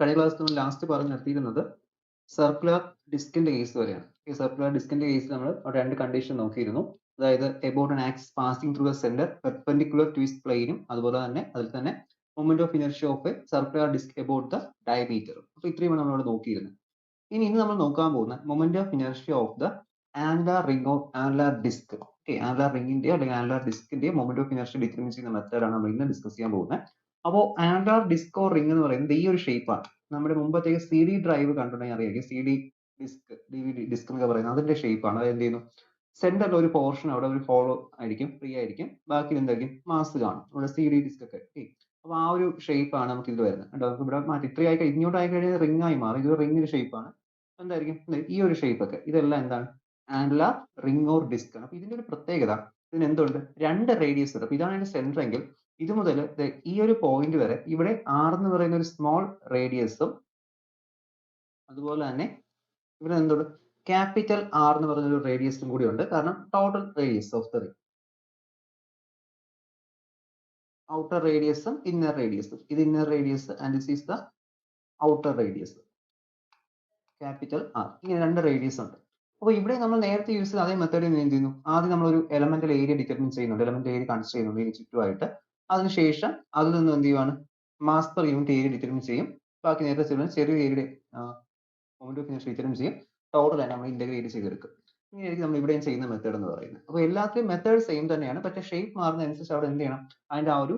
കഴിഞ്ഞ ക്ലാസ്സിൽ നമ്മൾ ലാസ്റ്റ് പറഞ്ഞു നിർത്തിയിരുന്നത് സർക്കുലർ ഡിസ്കിന്റെ കേസ് വരെയാണ്. ഈ സർക്കുലർ ഡിസ്കിന്റെ കേസിൽ നമ്മൾ രണ്ട് കണ്ടീഷൻ നോക്കിയിരുന്നു. അതായത് about an axis passing through the centre perpendicular to its പ്ലെയിനും അതുപോലെ തന്നെ അതിൽ തന്നെ moment of inertia of a circular disc about the ഡയമീറ്ററും. അപ്പൊ ഇത്രയുമാണ് നമ്മളിവിടെ നോക്കിയിരുന്നത്. ഇന്ന് നമ്മൾ നോക്കാൻ പോകുന്ന moment of inertia of the annular ring of annular disc. Okay, annular റിംഗിന്റെ അല്ലെങ്കിൽ ആനുലാർ ഡിസ്കിന്റെ മൊമെന്റ് ഓഫ് ഇനർഷ്യ ഡിറ്റർമിൻ ചെയ്യുന്ന മെത്തേഡാണ് നമ്മൾ ഇന്ന് ഡിസ്കസ് ചെയ്യാൻ പോകുന്നത്. അപ്പോൾ ആനുലാർ ഡിസ്ക് ഓർ റിംഗ് എന്ന് പറയുന്നത് ഈ ഒരു ഷേപ്പാണ്. നമ്മുടെ മുമ്പത്തേക്ക് സി ഡി ഡ്രൈവ് കണ്ടിട്ടുണ്ടെങ്കിൽ അറിയാം, C D disc, DVD disc എന്നൊക്കെ പറയുന്നത് അതിന്റെ ഷേപ്പാണ്. അത് എന്ത് ചെയ്യുന്നു, സെന്ററിൽ ഒരു പോർഷൻ അവിടെ ഒരു ഹോളോ ആയിരിക്കും, ഫ്രീ ആയിരിക്കും, ബാക്കി എന്തായിരിക്കും, മാസ് കാണും. ഇവിടെ സി ഡി ഡിസ്ക് ഒക്കെ. അപ്പൊ ആ ഒരു ഷേപ്പാണ് നമുക്ക് ഇത് വരുന്നത്. നമുക്ക് ഇവിടെ മാറ്റി ഇത്രയായി ഇങ്ങോട്ട് ആയി കഴിഞ്ഞാൽ റിംഗ് ആയി മാറും. ഇത് റിംഗിന്റെ ഷേപ്പാണ്. എന്തായിരിക്കും ഈ ഒരു ഷേപ്പ് ഒക്കെ. ഇതെല്ലാം എന്താണ്, ആനുലാർ റിംഗ് ഓർ ഡിസ്ക് ആണ്. അപ്പൊ ഇതിന്റെ ഒരു പ്രത്യേകത, ഇതിന് എന്തുണ്ട്, രണ്ട് റേഡിയസ് ഉണ്ട്. അപ്പൊ ഇതാണ് അതിന്റെ സെന്റർ എങ്കിൽ ഇത് മുതൽ ഈ ഒരു പോയിന്റ് വരെ ഇവിടെ R എന്ന് പറയുന്ന ഒരു സ്മോൾ റേഡിയസും അതുപോലെ തന്നെ ഇവിടെ എന്തുണ്ട്, ക്യാപിറ്റൽ R എന്ന് പറയുന്ന ഒരു റേഡിയസും കൂടി ഉണ്ട്. കാരണം total radius of the ring, outer റേഡിയസും ഇന്നർ റേഡിയസും. ഇത് inner radius and this is the outer radius, capital R. ഇങ്ങനെ രണ്ട് റേഡിയസ് ഉണ്ട്. അപ്പോൾ ഇവിടെ നമ്മൾ നേരത്തെ യൂസ് ചെയ്ത അതേ മെത്തേഡിൽ എന്ത് ചെയ്യുന്നു, ആദ്യം നമ്മൾ ഒരു എലമെന്റൽ ഏരിയ ഡിറ്റർമിൻ ചെയ്യുന്നുണ്ട്, എലമെന്റൽ ഏരിയ കൺസിഡർ ചെയ്യുന്നുണ്ട് ഇതിന് ചുറ്റുമായിട്ട്. അതിനുശേഷം അതിൽ നിന്ന് എന്ത് ചെയ്യുവാണ്, mass per unit area determine ചെയ്യും. ബാക്കി നേരത്തെ ചെറിയ ഏരിയയുടെ മൊമെന്റ് ഓഫ് ഇനർഷ്യ ഡിറ്റർമിൻ ചെയ്യും. ടോട്ടൽ തന്നെ നമ്മൾ ഇന്റഗ്രേറ്റ് ചെയ്തെടുക്കും. ഇങ്ങനെയായിരിക്കും നമ്മൾ ഇവിടെയും ചെയ്യുന്ന മെത്തേഡ് എന്ന് പറയുന്നത്. അപ്പോൾ എല്ലാത്തിലും മെത്തേഡ് സെയിം തന്നെയാണ്, പക്ഷേ ഷേപ്പ് മാറുന്നതനുസരിച്ച് അവിടെ എന്ത് ചെയ്യണം, അതിന്റെ ആ ഒരു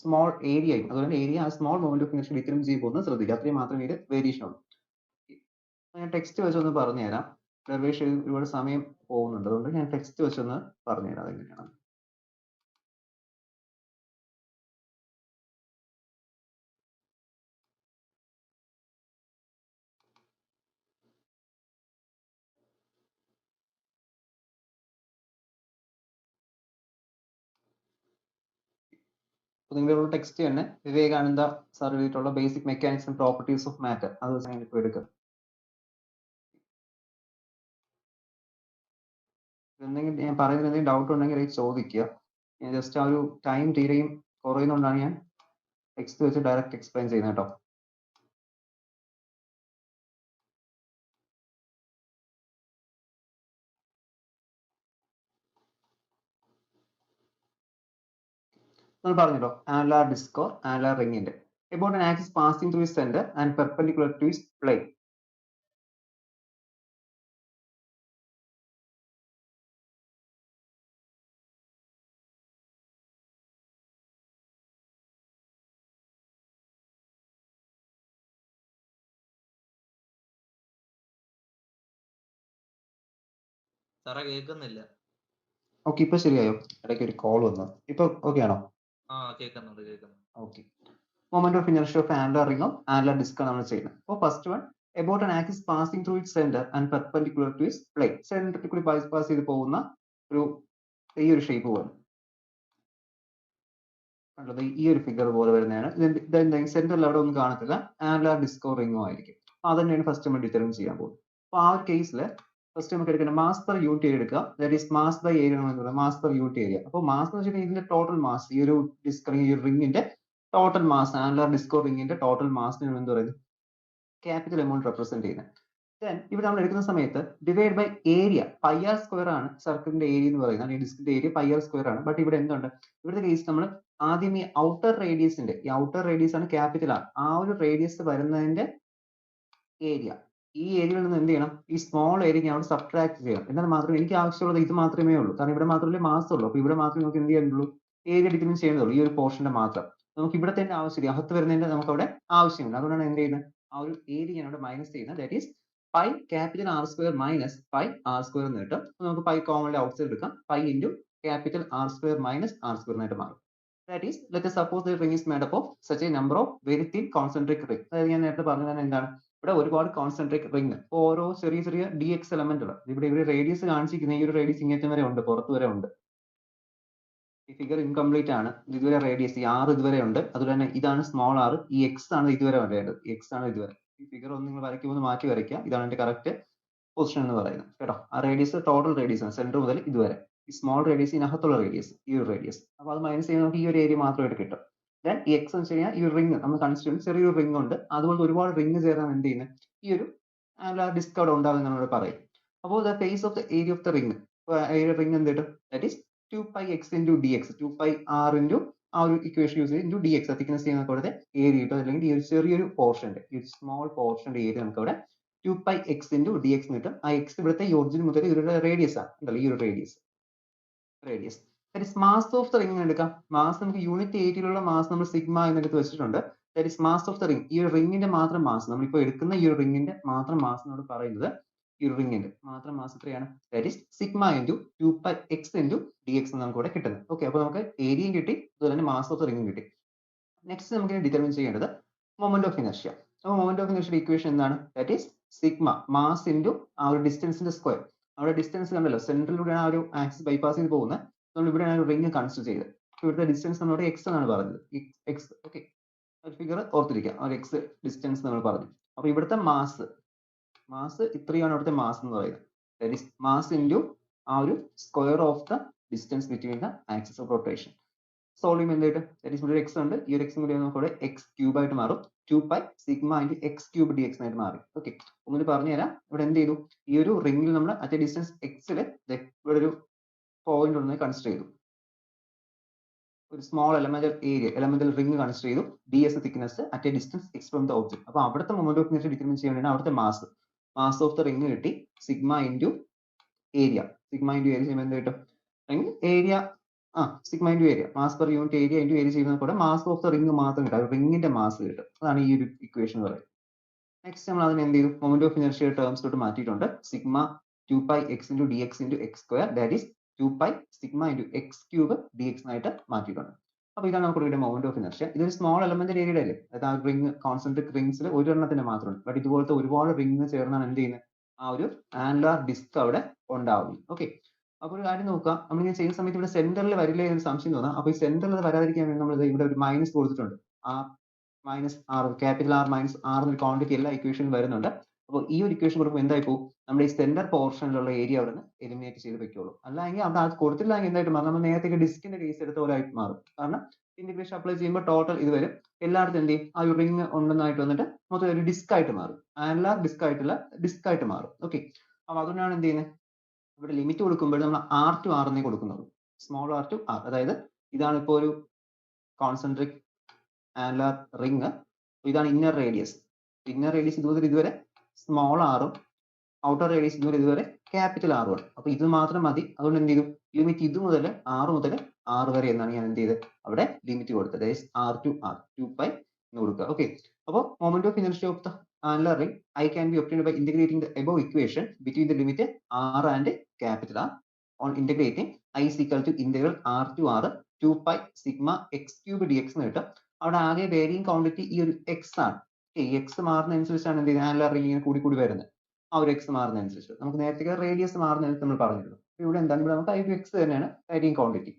സ്മോൾ ഏരിയയും അതുപോലെ ഏരിയ ആ small moment of inertia determine ചെയ്ത് പോകുന്നത് ശ്രദ്ധിക്കുക. അത്രയും മാത്രമേ ഇത് വേരിയേഷൻ ഉള്ളൂ. ഞാൻ ടെക്സ്റ്റ് വെച്ചൊന്ന് പറഞ്ഞുതരാം. ഡെറിവേഷൻ ഒരുപാട് സമയം പോകുന്നുണ്ട്, അതുകൊണ്ട് ഞാൻ ടെക്സ്റ്റ് വെച്ചൊന്ന് പറഞ്ഞുതരാം അതെങ്ങനെയാണ്. നിങ്ങളുടെ ടെക്സ്റ്റ് തന്നെ വിവേകാനന്ദ സാർ എഴുതിയിട്ടുള്ള basic mechanics and properties of matter, അത് ഞാനിപ്പോൾ എടുക്കാം. എന്തെങ്കിലും ഞാൻ പറയുന്നത് എന്തെങ്കിലും ഡൗട്ട് ഉണ്ടെങ്കിൽ അത് ചോദിക്കുക. ഞാൻ ജസ്റ്റ് ആ ഒരു ടൈം തീരെയും കുറയുന്നതുകൊണ്ടാണ് ഞാൻ ടെക്സ്റ്റ് വെച്ച് ഡയറക്റ്റ് എക്സ്പ്ലെയിൻ ചെയ്യുന്നത് കേട്ടോ. നമ്മൾ പറഞ്ഞല്ലോ ആനുലാർ ഡിസ്ക് ഓർ ആനുലാർ റിംഗിന്റെ about an axis passing through its centre and perpendicular to its plane. സാറേ കേൾക്കുന്നില്ല. ഓക്കെ, ഇപ്പൊ ശരിയായോ? ഇടയ്ക്ക് ഒരു കോൾ വന്നു. ഇപ്പൊ ഓക്കെ ആണോ? കേൾക്കുന്നുണ്ട്. Okay, moment of inertia of annular ring of annular disc ആണ് നമ്മൾ ചെയ്യുന്നത്. അപ്പോൾ first one about an axis passing through its centre and perpendicular to its plane. സെന്ററിൽ കൂടി പാസ് ചെയ്ത് പോകുന്ന ഈ ഒരു ഷേപ്പ് പോലെ കണ്ടത്, ഈ ഒരു ഫിഗർ പോലെ വരുന്നതാണ്. ഇതെന്തെങ്കിലും സെന്ററിൽ അവിടെ ഒന്നും കാണത്തില്ല, ആനുലാർ ഡിസ്കോ റിംഗോ ആയിരിക്കും. അത് തന്നെയാണ് ഫസ്റ്റ് നമ്മൾ ഡിറ്റർമിൻ ചെയ്യാൻ പോകുന്നത്. അപ്പോൾ ആ ഒരു കേസിൽ ഫസ്റ്റ് നമുക്ക് എടുക്കേണ്ട മാസ് പെർ യൂണിറ്റ് ഏരിയ എടുക്കുക. That is mass by area എന്ന് പറയുന്നത് മാസ് പെർ യൂണിറ്റ് ഏരിയ. അപ്പോൾ മാസ് എന്ന് വെച്ചിട്ടുണ്ടെങ്കിൽ ഇതിന്റെ ടോട്ടൽ മാസ്, ഈ ഒരു ഡിസ്ക് ഈ റിംഗിന്റെ ടോട്ടൽ മാസ്, ആനുലാർ ഡിസ്കോ റിംഗിന്റെ ടോട്ടൽ മാസിന് എന്ത് പറയുന്നത്, ക്യാപിറ്റൽ എമൗണ്ട് റെപ്രസെന്റ് ചെയ്യുന്നത്. ദെൻ ഇവിടെ നമ്മൾ എടുക്കുന്ന സമയത്ത് divide by area, pi R square ആണ് സർക്കിളിന്റെ ഏരിയ എന്ന് പറയുന്നത്. ഈ ഡിസ്കിന്റെ ഏരിയ പൈ ആർ സ്ക്വയർ ആണ്. ബട്ട് ഇവിടെ എന്തുണ്ട്, ഇവിടുത്തെ കേസ് നമ്മൾ ആദ്യം ഈ ഔട്ടർ റേഡിയസിന്റെ, ഈ ഔട്ടർ റേഡിയസ് ആണ് ക്യാപിറ്റൽ ആർ, ആ ഒരു റേഡിയസ് വരുന്നതിന്റെ ഏരിയ, ഈ ഏരിയയിൽ നിന്ന് എന്ത് ചെയ്യണം, ഈ സ്മോൾ ഏരിയ ഞാൻ അവിടെ സബ്ട്രാക്ട് ചെയ്യണം. എന്നാൽ മാത്രമേ എനിക്ക് ആവശ്യമുള്ളത് ഇത് മാത്രമേ ഉള്ളൂ. കാരണം ഇവിടെ മാത്രമല്ലേ മാസ് ഉള്ളൂ. അപ്പൊ ഇവിടെ മാത്രമേ നമുക്ക് എന്ത് ചെയ്യാനുള്ളൂ, ഏരിയ ഡിറ്റർമിൻ ചെയ്യുന്നുള്ളൂ, ഈ ഒരു പോർഷന്റെ മാത്രം. നമുക്ക് ഇവിടെ തന്നെ ആവശ്യമില്ല, അകത്ത് വരുന്നതിന്റെ നമുക്ക് അവിടെ ആവശ്യമില്ല. അതുകൊണ്ടാണ് എന്ത് ചെയ്യുന്നത്, ആ ഒരു ഏരിയ ഞാൻ അവിടെ മൈനസ് ചെയ്യുന്നത്. That is pi capital R square minus pi R square എന്ന് കിട്ടും. നമുക്ക് പൈ കോമൺ ഔട്ട് സൈഡ് എടുക്കാം. Pi into capital R square minus R square എന്നായിട്ട് മാറും. That is, let us suppose the ring is made up of such a number of very thin concentric ring. അതായത് ഞാൻ നേരത്തെ പറഞ്ഞത് എന്താണ്, ഇവിടെ ഒരുപാട് കോൺസെൻട്രിക് റിംഗ്, ഓരോ ചെറിയ DX എലമെന്റുകൾ. ഇവിടെ റേഡിയസ് കാണിച്ചിരിക്കുന്ന ഈ ഒരു റേഡിയസ് ഇങ്ങേറ്റം വരെ ഉണ്ട്, പുറത്ത് വരെ ഉണ്ട്. ഈ ഫിഗർ ഇൻകംപ്ലീറ്റ് ആണ്. ഇതുവരെ റേഡിയസ് ഈ R ഇതുവരെ ഉണ്ട്. അതുപോലെ തന്നെ ഇതാണ് സ്മോൾ r, ഈ X ആണ് ഇതുവരെ വരേണ്ടത്, X ആണ് ഇതുവരെ. ഈ ഫിഗർ ഒന്ന് നിങ്ങൾ വരയ്ക്കുമ്പോൾ മാറ്റി വരയ്ക്കുക. ഇതാണ് എന്റെ കറക്റ്റ് പൊസിഷൻ എന്ന് പറയുന്നത് കേട്ടോ. ആ റേഡിയസ് ടോട്ടൽ റേഡിയസ് ആണ്, സെന്റർ മുതൽ ഇതുവരെ. ഈ സ്മോൾ റേഡിയസ് ഇതിനകത്തുള്ള റേഡിയസ്, ഈ ഒരു റേഡിയസ്. അപ്പൊ അത് മൈനസ് ചെയ്യുമ്പോൾ നമുക്ക് ഈ ഒരു ഏരിയ മാത്രമായിട്ട് കിട്ടും. ദെൻ ഈ എക്സ് എന്ന് വെച്ച് കഴിഞ്ഞാൽ ഈ റിംഗ് നമ്മൾ കൺസിഡർ ചെയ്യുന്ന ചെറിയൊരു റിംഗ് ഉണ്ട്, അതുപോലത്തെ ഒരുപാട് റിംഗ് ചേർന്നാണ് എന്ത് ചെയ്യുന്നത് ഈ ഒരു ഡിസ്ക് അവിടെ ഉണ്ടാകുന്നത് നമ്മൾ പറയും. അപ്പോൾ the face of the area of the ring, area ring എന്ത് കിട്ടും, that is 2πx into dx, 2πr into ആ ഒരു ഇക്വേഷൻ യൂസ് ചെയ്ത് ഇൻറ്റു ഡി എക്സ് തിക്നെസ് ചെയ്യുന്ന അവിടുത്തെ ഏരിയ കിട്ടും, അല്ലെങ്കിൽ ഈ ഒരു ചെറിയൊരു പോർഷന്റെ ഈ ഒരു സ്മോൾ പോർഷന്റെ ഏരിയ നമുക്ക് അവിടെ 2πx into dx കിട്ടും. ആ എക്സ് ഇവിടുത്തെ ഈ ഒറിജിൻ മുതൽ ഇവരുടെ റേഡിയസ് ആണ്, ഉണ്ടല്ലോ ഈ ഒരു radius. That is mass of the ring എടുക്കാം. മാസ് നമുക്ക് യൂണിറ്റ് ഏരിയയിലുള്ള മാസ് നമ്മൾ സിഗ്മ എന്നെടുത്ത് വെച്ചിട്ടുണ്ട്. That is mass of the ring, ഈ ഒരു റിംഗിന്റെ മാത്രം മാസ്, നമ്മളിപ്പോൾ എടുക്കുന്ന ഈ ഒരു റിംഗിന്റെ മാത്രം മാസ് എന്നോട് പറയുന്നത് ഈ ഒരു റിംഗിന്റെ മാത്രം മാസ് എത്രയാണ്, that is sigma into 2πx into dx എന്ന് നമുക്ക് ഇവിടെ കിട്ടുന്നത്. ഓക്കെ, അപ്പോൾ നമുക്ക് ഏരിയയും കിട്ടി, അതുപോലെ തന്നെ മാസ് ഓഫ് ദ റിംഗും കിട്ടി. നെക്സ്റ്റ് നമുക്ക് ഡിറ്റർമിൻ ചെയ്യേണ്ടത് മൊമെന്റ് ഓഫ് ഇനർഷ്യ. അപ്പോൾ മൊമെന്റ് ഓഫ് ഇനർഷ്യ ഇക്വേഷൻ എന്താണ്, that is sigma mass into ആ ഒരു ഡിസ്റ്റൻസിന്റെ സ്ക്വയർ. അവിടെ ഡിസ്റ്റൻസ് കണ്ടല്ലോ, സെൻട്രലിലൂടെയാണ് ആ ഒരു ആക്സിസ് ബൈപ്പാസ് ചെയ്ത് പോകുന്നത്. നമ്മൾ ഇവിടെയാണ് ഒരു റിംഗ് കൺസിഡർ ചെയ്തത്. ഇവിടുത്തെ ഡിസ്റ്റൻസ് നമ്മളോട് എക്സ് എന്നാണ് പറഞ്ഞത്, എക്സ്. ഓക്കെ, ഫിഗർ ഓർത്തിരിക്കാം, ഒരു എക്സ് ഡിസ്റ്റൻസ് നമ്മൾ പറഞ്ഞു. അപ്പോൾ ഇവിടുത്തെ മാസ് ഇത്രയാണ് ഇവിടുത്തെ മാസ് എന്ന് പറയുന്നത്. ദാറ്റ് ഈസ് മാസ് ഇൻറ്റു ആ ഒരു square of the distance between the axis of rotation. Solve ചെയ്യുമ്പോൾ എന്തായിട്ട്, ദാറ്റ് ഈസ് ഇവിടെ എക്സ് ഉണ്ട്, ഈ ഒരു എക്സും കൂടി നമുക്ക് ഇവിടെ എക്സ് ക്യൂബ് ആയിട്ട് മാറും. 2π sigma into X cube D X ആയിട്ട് മാറി. ഓക്കെ, ഒന്നുകൂടി പറഞ്ഞുതരാം. ഇവിടെ എന്ത് ചെയ്തു, ഈ ഒരു റിംഗിൽ നമ്മൾ അറ്റ് ഡിസ്റ്റൻസ് എക്സിൽ ഇവിടെ ഒരു പോയിന്റ് ഒന്ന് കൺസിഡർ ചെയ്തു, ഒരു സ്മോൾ എലമെന്റൽ റിംഗ് കൺസിഡർ ചെയ്തു, D S thickness at A distance X from the object. അപ്പോൾ അവിടുത്തെ മൊമെന്റ് ഓഫ് ഇനർഷ്യ ഡിറ്റർമിൻ ചെയ്യാൻ അവിടുത്തെ മാസ് ഓഫ് ദ റിംഗ് കിട്ടി, sigma into area. Sigma into area ചെയ്യുമ്പോൾ എന്ത് കിട്ടും, അല്ലെങ്കിൽ area sigma into area, mass per unit area into area ചെയ്യുന്നത് കൂടെ മാസ് ഓഫ് ദ റിംഗ് മാത്രം കിട്ടും, റിംഗിന്റെ മാസ് കിട്ടും. അതാണ് ഈ ഒരു ഇക്വേഷൻ എന്ന് പറയുന്നത്. നെക്സ്റ്റ് നമ്മൾ അതിന് എന്ത് ചെയ്തു, മൊമെന്റ് ഓഫ് ഇനർഷ്യ ടേംസിലോട്ട് മാറ്റിയിട്ടുണ്ട്. Sigma 2πx into dx into x square, that is 2π sigma into X cube D X ആയിട്ട് മാറ്റിയിട്ടുണ്ട്. അപ്പോൾ ഇതാണ് നമുക്ക് ഇവിടെ മൊമെന്റ് ഓഫ് ഇനർഷ്യ. ഇതൊരു സ്മോൾ എലമെന്റ് ഏരിയയുടെ അല്ലേ, അതായത് ആ റിംഗ് കോൺസെൻട്രിക് റിംഗ്സിൽ ഒരെണ്ണത്തിന്റെ മാത്രമാണ്. ബട്ട് ഇതുപോലത്തെ ഒരുപാട് റിംഗ് ചേർന്നാണ് എന്ത് ചെയ്യുന്നത്, ആ ഒരു ആനുലാർ ഡിസ്ക് അവിടെ ഉണ്ടാവുന്നത്. ഓക്കെ, അപ്പോൾ ഒരു കാര്യം നോക്കുക, നമ്മളിങ്ങനെ ചെയ്യുന്ന സമയത്ത് ഇവിടെ സെന്ററിൽ വരില്ലേ എന്ന് സംശയം തോന്നാം. അപ്പോൾ ഈ സെന്ററിൽ വരാതിരിക്കാൻ വേണ്ടി നമ്മൾ ഇവിടെ ഒരു മൈനസ് കൊടുത്തിട്ടുണ്ട്. -r, capital R minus R എന്നൊരു ക്വാണ്ടിറ്റി എല്ലാ ഇക്വേഷനിലും വരുന്നുണ്ട്. അപ്പോൾ ഈ ഒരു ഇക്വേഷൻ കൊടുക്കുമ്പോൾ എന്തായി പോകും, നമ്മുടെ ഈ സെന്റർ പോർഷനിലുള്ള ഏരിയ അവിടെ നിന്ന് എലിമിനേറ്റ് ചെയ്ത് വെക്കുള്ളൂ. അല്ലെങ്കിൽ അവിടെ അത് കൊടുത്തില്ലെങ്കിൽ എന്തായിട്ട് മാറും, നമ്മൾ നേരത്തെ ഡിസ്കിന്റെ കേസ് എടുത്ത പോലെ ആയിട്ട് മാറും. കാരണം ഇന്റഗ്രേഷൻ അപ്ലൈ ചെയ്യുമ്പോൾ ടോട്ടൽ ഇത് വരും, എല്ലായിടത്തും എന്ത് ചെയ്യും, ആ ഒരു റിംഗ് ഉണ്ടെന്നായിട്ട് വന്നിട്ട് മൊത്തം ഒരു ഡിസ്ക് ആയിട്ട് മാറും, ആനുലാർ ഡിസ്ക് ആയിട്ട് മാറും. ഓക്കെ, അപ്പോൾ അതുകൊണ്ടാണ് എന്ത് ചെയ്യുന്നത്, ഇവിടെ ലിമിറ്റ് കൊടുക്കുമ്പോൾ നമ്മൾ R to R എന്നേ കൊടുക്കുന്നുള്ളൂ, സ്മോൾ r to R. അതായത് ഇതാണ് ഇപ്പോൾ ഒരു കോൺസെൻട്രിക് ആനുലാർ റിംഗ്, ഇതാണ് ഇന്നർ റേഡിയസ്. ഇതുവരെ സ്മോൾ ആറും ഔട്ടർ റേഡിയസ് ഇതുവരെ ക്യാപിറ്റൽ ആറും ആണ്. അപ്പൊ ഇത് മാത്രം മതി. അതുകൊണ്ട് എന്ത് ചെയ്തു, ലിമിറ്റ് ഇത് മുതൽ 6 മുതൽ R വരെ എന്നാണ് ഞാൻ എന്ത് ചെയ്തത്, അവിടെ ലിമിറ്റ് കൊടുത്തത്. R to R 2π എന്ന് കൊടുക്കുക. ഓക്കെ, അപ്പോൾ moment of inertia of the annular ring I can be obtained by integrating the above equation between the limit R and capital R. On integrating, I is equal to integral R to R 2π sigma x cube dx എന്ന് കിട്ടും. അവിടെ ആകെ varying quantity ഈ ഒരു X ആണ്. ഈ X മാറുന്നതനുസരിച്ചാണ് എന്ത് ചെയ്യുന്നത്, ആനുലാർ റിംഗ് ഇങ്ങനെ കൂടി വരുന്നത്. ആ ഒരു എക്സ് മാറുന്നതനുസരിച്ച് നമുക്ക് നേരത്തെ റേഡിയസ് മാറുന്നതനുസരിച്ച് നമ്മൾ പറഞ്ഞിരുന്നു. ഇവിടെ എന്താണ്, ഇവിടെ നമുക്ക് I എക്സ് തന്നെയാണ് varying quantity.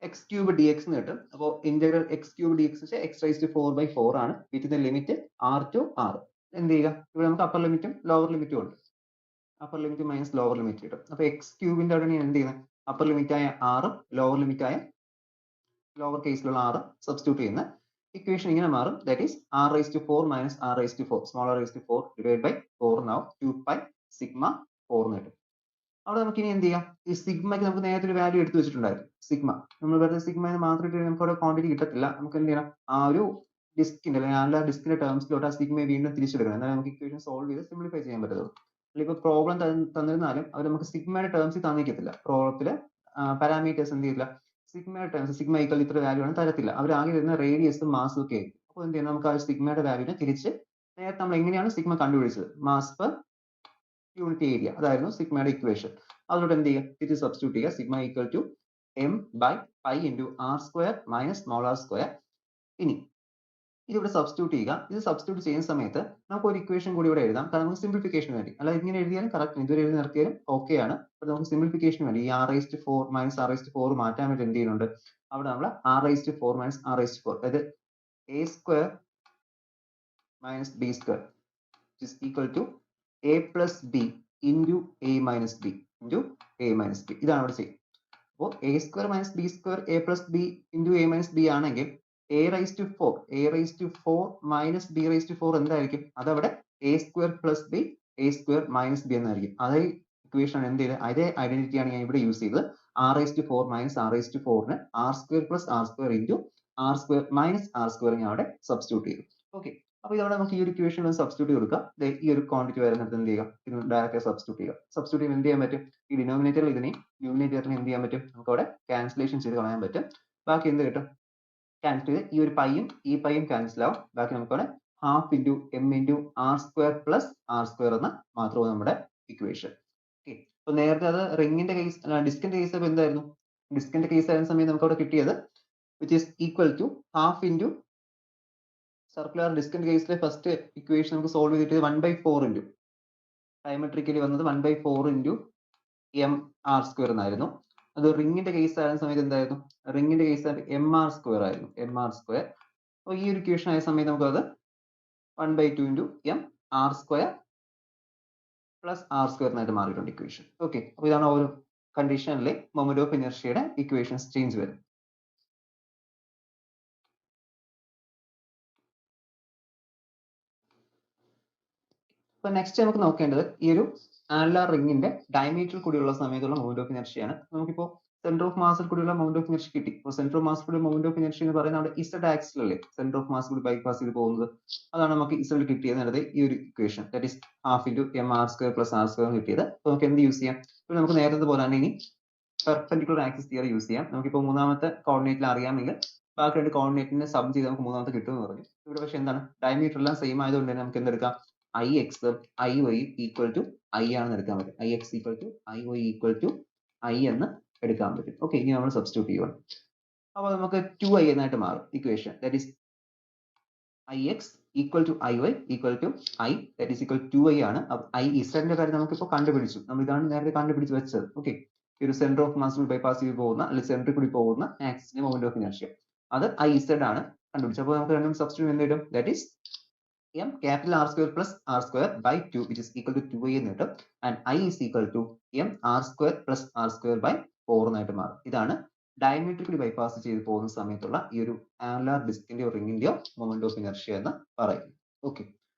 X cube D X എന്ന് കിട്ടും. അപ്പോൾ integral X cube D X വെച്ചാൽ എക്സ് റൈസ് ടു 4/4 ആണ്. വിത്ത് ലിമിറ്റ് R to R. എന്ത് ചെയ്യുക, ഇവിടെ നമുക്ക് അപ്പർ ലിമിറ്റും ലോവർ ലിമിറ്റും ഉണ്ട്. Upper limit minus lower limit കിട്ടും. അപ്പൊ എക്സ് ക്യൂബിന്റെ അവിടെ ഞാൻ എന്ത് ചെയ്യുന്നത്, അപ്പർ ലിമിറ്റ് ആയ R ലോവർ ലിമിറ്റ് ആയ ലോവർ കേസിലുള്ള R സബ്സ്റ്റിറ്റ്യൂട്ട് ചെയ്യുന്ന ഇക്വേഷൻ ഇങ്ങനെ മാറും. That is R raised to 4 minus R raised to 4, small r raised to 4 divided by 4 now 2π sigma 4 എന്ന് കിട്ടും. അവിടെ നമുക്ക് ഇനി എന്ത് ചെയ്യാം, ഈ സിഗ്മയ്ക്ക് നമുക്ക് നേരത്തെ ഒരു വാല്യൂ എടുത്തു വെച്ചിട്ടുണ്ടായിരുന്നു. സിഗ്മ നമ്മൾ വെറുതെ സിഗ്മ മാത്രം ഇട്ട് നമുക്ക് അവിടെ ക്വാണ്ടിറ്റി കിട്ടത്തില്ല. നമുക്ക് എന്ത് ചെയ്യണം, ആ ഒരു ഡിസ്കിന്റെ അല്ലെങ്കിൽ ആനുലാർ ഡിസ്കിന്റെ ടേംസിലോട്ട് ആ സിഗ്മയെ വീണ്ടും തിരിച്ചെടുക്കണം. എന്നാൽ നമുക്ക് ഇക്വേഷൻ സോൾവ് ചെയ്ത് സിംപ്ലിഫൈ ചെയ്യാൻ പറ്റത്തുള്ളൂ. അല്ലെങ്കിൽ ഇപ്പോൾ പ്രോബ്ലം തന്നിരുന്നാലും അവർ നമുക്ക് സിഗ്മയുടെ ടേംസിൽ തന്നിക്കത്തില്ല. പ്രോബ്ലത്തില് പാരാമീറ്റേഴ്സ് എന്ത് ചെയ്യില്ല, സിഗ്മയുടെ ടേംസ് സിഗ്മ ഈക്വൽ ഇത്ര വാല്യൂ ആണ് തരത്തില്ല. അവർ ആകെ വരുന്ന റേഡിയസും മാസും ഒക്കെ ആയിരിക്കും. അപ്പോൾ എന്ത് ചെയ്യാം, നമുക്ക് ആ സിഗ്മയുടെ വാല്യൂനെ തിരിച്ച് നേരത്തെ നമ്മൾ എങ്ങനെയാണ് സിഗ്മ കണ്ടുപിടിച്ചത്, മാസ് പെർ യൂണിറ്റ് ഏരിയ, അതായിരുന്നു സിഗ്മയുടെ ഇക്വേഷൻ. അതിലോട്ട് എന്ത് ചെയ്യുക, തിരിച്ച് സബ്സ്റ്റിറ്റ്യൂട്ട് ചെയ്യുക. Sigma equal to m/π into r square minus small r square. ഇനി ഇതിവിടെ സബ്സ്റ്റിറ്റ്യൂട്ട് ചെയ്യുക. ഇത് സബ്സ്റ്റിറ്റ്യൂട്ട് ചെയ്യുന്ന സമയത്ത് നമുക്ക് ഒരു ഇക്വേഷൻ കൂടി ഇവിടെ എഴുതാം. കാരണം നമുക്ക് സിംപ്ലിഫിക്കേഷൻ വേണ്ടി, അല്ല ഇങ്ങനെ എഴുതിയാലും കറക്റ്റ്, ഇതുവരെ എഴുതി നിർത്തിയാലും ഓക്കെ ആണ്. അപ്പോൾ നമുക്ക് സിംപ്ലിഫിക്കേഷൻ വേണ്ടി ഈ R raised to 4 minus R raised to 4 മാറ്റാൻ വേണ്ടി എന്ത് ചെയ്യുന്നുണ്ട്, അവിടെ നമ്മൾ R raised to 4 minus R raised to 4, അതായത് a square minus b square is equal to a plus b into a minus b into a minus b. ഇതാണ് ഇവിടെ ചെയ്യുന്നത്. അപ്പോൾ a square minus b square a plus b into a minus b ആണെങ്കിൽ A raise to 4 A raise to 4 minus B raise to 4 എന്തായിരിക്കും? അതവിടെ A square plus B A square minus B എന്നായിരിക്കും. അതേ equation എന്ത് ചെയ്ത് അതേ identity ആണ് ഞാൻ ഇവിടെ യൂസ് ചെയ്തത്. R raise to 4 minus R raise to 4ന് R square plus R square into R square minus R square ഞാൻ അവിടെ സബ്സ്റ്റിറ്റ്യൂട്ട് ചെയ്തു. ഓക്കെ, അപ്പൊ ഇതവിടെ നമുക്ക് ഈ ഒരു ഇക്വേഷൻ സബ്സ്റ്റിറ്റ്യൂട്ട് കൊടുക്കാം. ഈ ഒരു ക്വാണ്ടിറ്റി വരുന്നിടത്ത് എന്ത് ചെയ്യുക? ഇത് ഡയറക്റ്റ് സബ്സ്റ്റിറ്റ്യൂട്ട് ചെയ്യുക. സബ്സ്റ്റിറ്റ്യൂട്ട് ചെയ്യുമ്പോൾ എന്ത് ചെയ്യാൻ പറ്റും? ഈ ഡിനോമിനേറ്ററിൽ ഇതിനെയും ന്യൂമിനേറ്ററിനെ എന്ത് ചെയ്യാൻ പറ്റും? നമുക്ക് അവിടെ ക്യാൻസലേഷൻ ചെയ്ത് കളയാൻ പറ്റും. ബാക്കി എന്ത് കിട്ടും? ക്യാൻസൽ ചെയ്ത് ഈ ഒരു പൈയും ഈ പൈയും ക്യാൻസൽ ആവും. ബാക്കി നമുക്കവിടെ half into M into R square plus R square എന്ന മാത്രമാണ് നമ്മുടെ ഇക്വേഷൻ. ഓക്കെ, അപ്പൊ നേരത്തെ അത് റിങ്ങിന്റെ കേസ് ഡിസ്കിന്റെ കേസ് അപ്പോൾ എന്തായിരുന്നു? ഡിസ്കിന്റെ കേസ് ആയിരുന്ന സമയത്ത് നമുക്ക് അവിടെ കിട്ടിയത് which is equal to half into circular ഡിസ്കിന്റെ കേസിലെ ഫസ്റ്റ് ഇക്വേഷൻ നമുക്ക് സോൾവ് ചെയ്തിട്ട് 1/4 ഇൻറ്റു ഡയമെട്രിക്കലി വന്നത് 1/4 ഇൻറ്റു എം ആർ സ്ക്വയർ എന്നായിരുന്നു. അത് റിങ്ങിന്റെ കേസ് ആയിരുന്ന സമയത്ത് എന്തായിരുന്നു? റിങ്ങിന്റെ കേസ് എം ആർ സ്ക്വയർ ആയിരുന്നു, എം ആർ സ്ക്വയർ. അപ്പോൾ ഈ ഒരു ഇക്വേഷൻ ആയ സമയത്ത് നമുക്ക് അത് 1/2 into M R square plus R square എന്നായിട്ട് മാറിയിട്ടുണ്ട് ഇക്വേഷൻ. ഓക്കെ, അപ്പോൾ ഇതാണ് ഓരോ കണ്ടീഷനിലെ മൊമെന്റ് ഓഫ് ഇനർഷ്യയുടെ ഇക്വേഷൻസ് ചേഞ്ച് വരും. അപ്പൊ നെക്സ്റ്റ് നമുക്ക് നോക്കേണ്ടത് ഈ ഒരു ആനുലാർ റിങ്ങിന്റെ ഡയമീറ്ററിൽ കൂടിയുള്ള സമയത്തുള്ള മൊമെന്റ് ഓഫ് ഇനർഷ്യയാണ്. നമുക്കിപ്പോൾ സെന്റർ ഓഫ് മാസിൽ കൂടിയുള്ള മൊമെന്റ് ഓഫ് ഇനർഷ്യ കിട്ടി. ഇപ്പോൾ സെന്റർ ഓഫ് മാസ് കൂടി മൊമെന്റ് ഓഫ് ഇനർഷ്യ എന്ന് പറയുന്നത് അവിടെ ഇസഡ് ആക്സിലല്ലേ സെന്റർ ഓഫ് മാസ് കൂടി ബൈപാസ് ചെയ്ത് പോകുന്നത്. അതാണ് നമുക്ക് ഇസഡ് കിട്ടിയത് എന്നത് ഈ ഒരു equation that is half into M R square plus R square കിട്ടിയത്. അപ്പോൾ നമുക്ക് എന്ത് യൂസ് ചെയ്യാം? ഇപ്പോൾ നമുക്ക് നേരത്തെ പോലെ തന്നെ ഇനി പെർപെൻഡിക്കുലർ ആക്സിസ് തിയറി യൂസ് ചെയ്യാം. നമുക്കിപ്പോൾ മൂന്നാമത്തെ കോർഡിനേറ്റിൽ അറിയാമെങ്കിൽ ബാക്കി രണ്ട് കോർഡിനേറ്റിനെ സബ് ചെയ്ത് നമുക്ക് മൂന്നാമത്തെ കിട്ടുമെന്ന് പറഞ്ഞു. ഇവിടെ പക്ഷേ എന്താണ്, ഡയമീറ്റർ എല്ലാം സെയിം ആയതുകൊണ്ട് തന്നെ നമുക്ക് എന്തെടുക്കാം? I X I Y equal to I ആണെന്ന് എടുക്കാൻ പറ്റും. I X equal to I Y equal to I എന്ന് എടുക്കാൻ പറ്റും. ഓക്കെ, ഇനി നമ്മൾ സബ്സ്റ്റിറ്റ്യൂട്ട് ചെയ്യണം. അപ്പോൾ നമുക്ക് 2i എന്നായിട്ട് മാറും equation. That is I X equal to I Y equal to I that is equal 2i ആണ്. ഐ ഇസഡിന്റെ കാര്യം നമുക്കിപ്പോൾ കണ്ടുപിടിച്ചു. നമ്മൾ ഇതാണ് നേരത്തെ കണ്ടുപിടിച്ച് വെച്ചത്. ഓക്കെ, ഈ ഒരു സെന്റർ ഓഫ് മാസ് ബൈപാസ് ചെയ്ത് പോകുന്ന അല്ലെങ്കിൽ സെന്ററിൽ കൂടി പോകുന്ന ആക്സിസിന്റെ മൊമെന്റ് ഓഫ് ഇനർഷ്യ അത് ഐ ഇസഡ് ആണ് കണ്ടുപിടിച്ചത്. അപ്പോൾ നമുക്ക് രണ്ടും സബ്സ്റ്റിറ്റ്യൂട്ട് എന്ത് കിട്ടും? That is m capital R square plus R square by 2 which is equal to 2i എന്ന് കിട്ടും. And I is equal to m R square plus R square by 4 എന്നായിട്ട് മാറും. ഇതാണ് ഡയമീട്രിക്കലി ബൈപാസ് ചെയ്ത് പോകുന്ന സമയത്തുള്ള ഈ ഒരു ആനുലാർ ഡിസ്കിന്റെയോ റിങ്ങിന്റെയോ മൊമെന്റ് ഓഫ് ഇനർഷ്യ എന്ന് പറയുന്നത്. ഓക്കെ,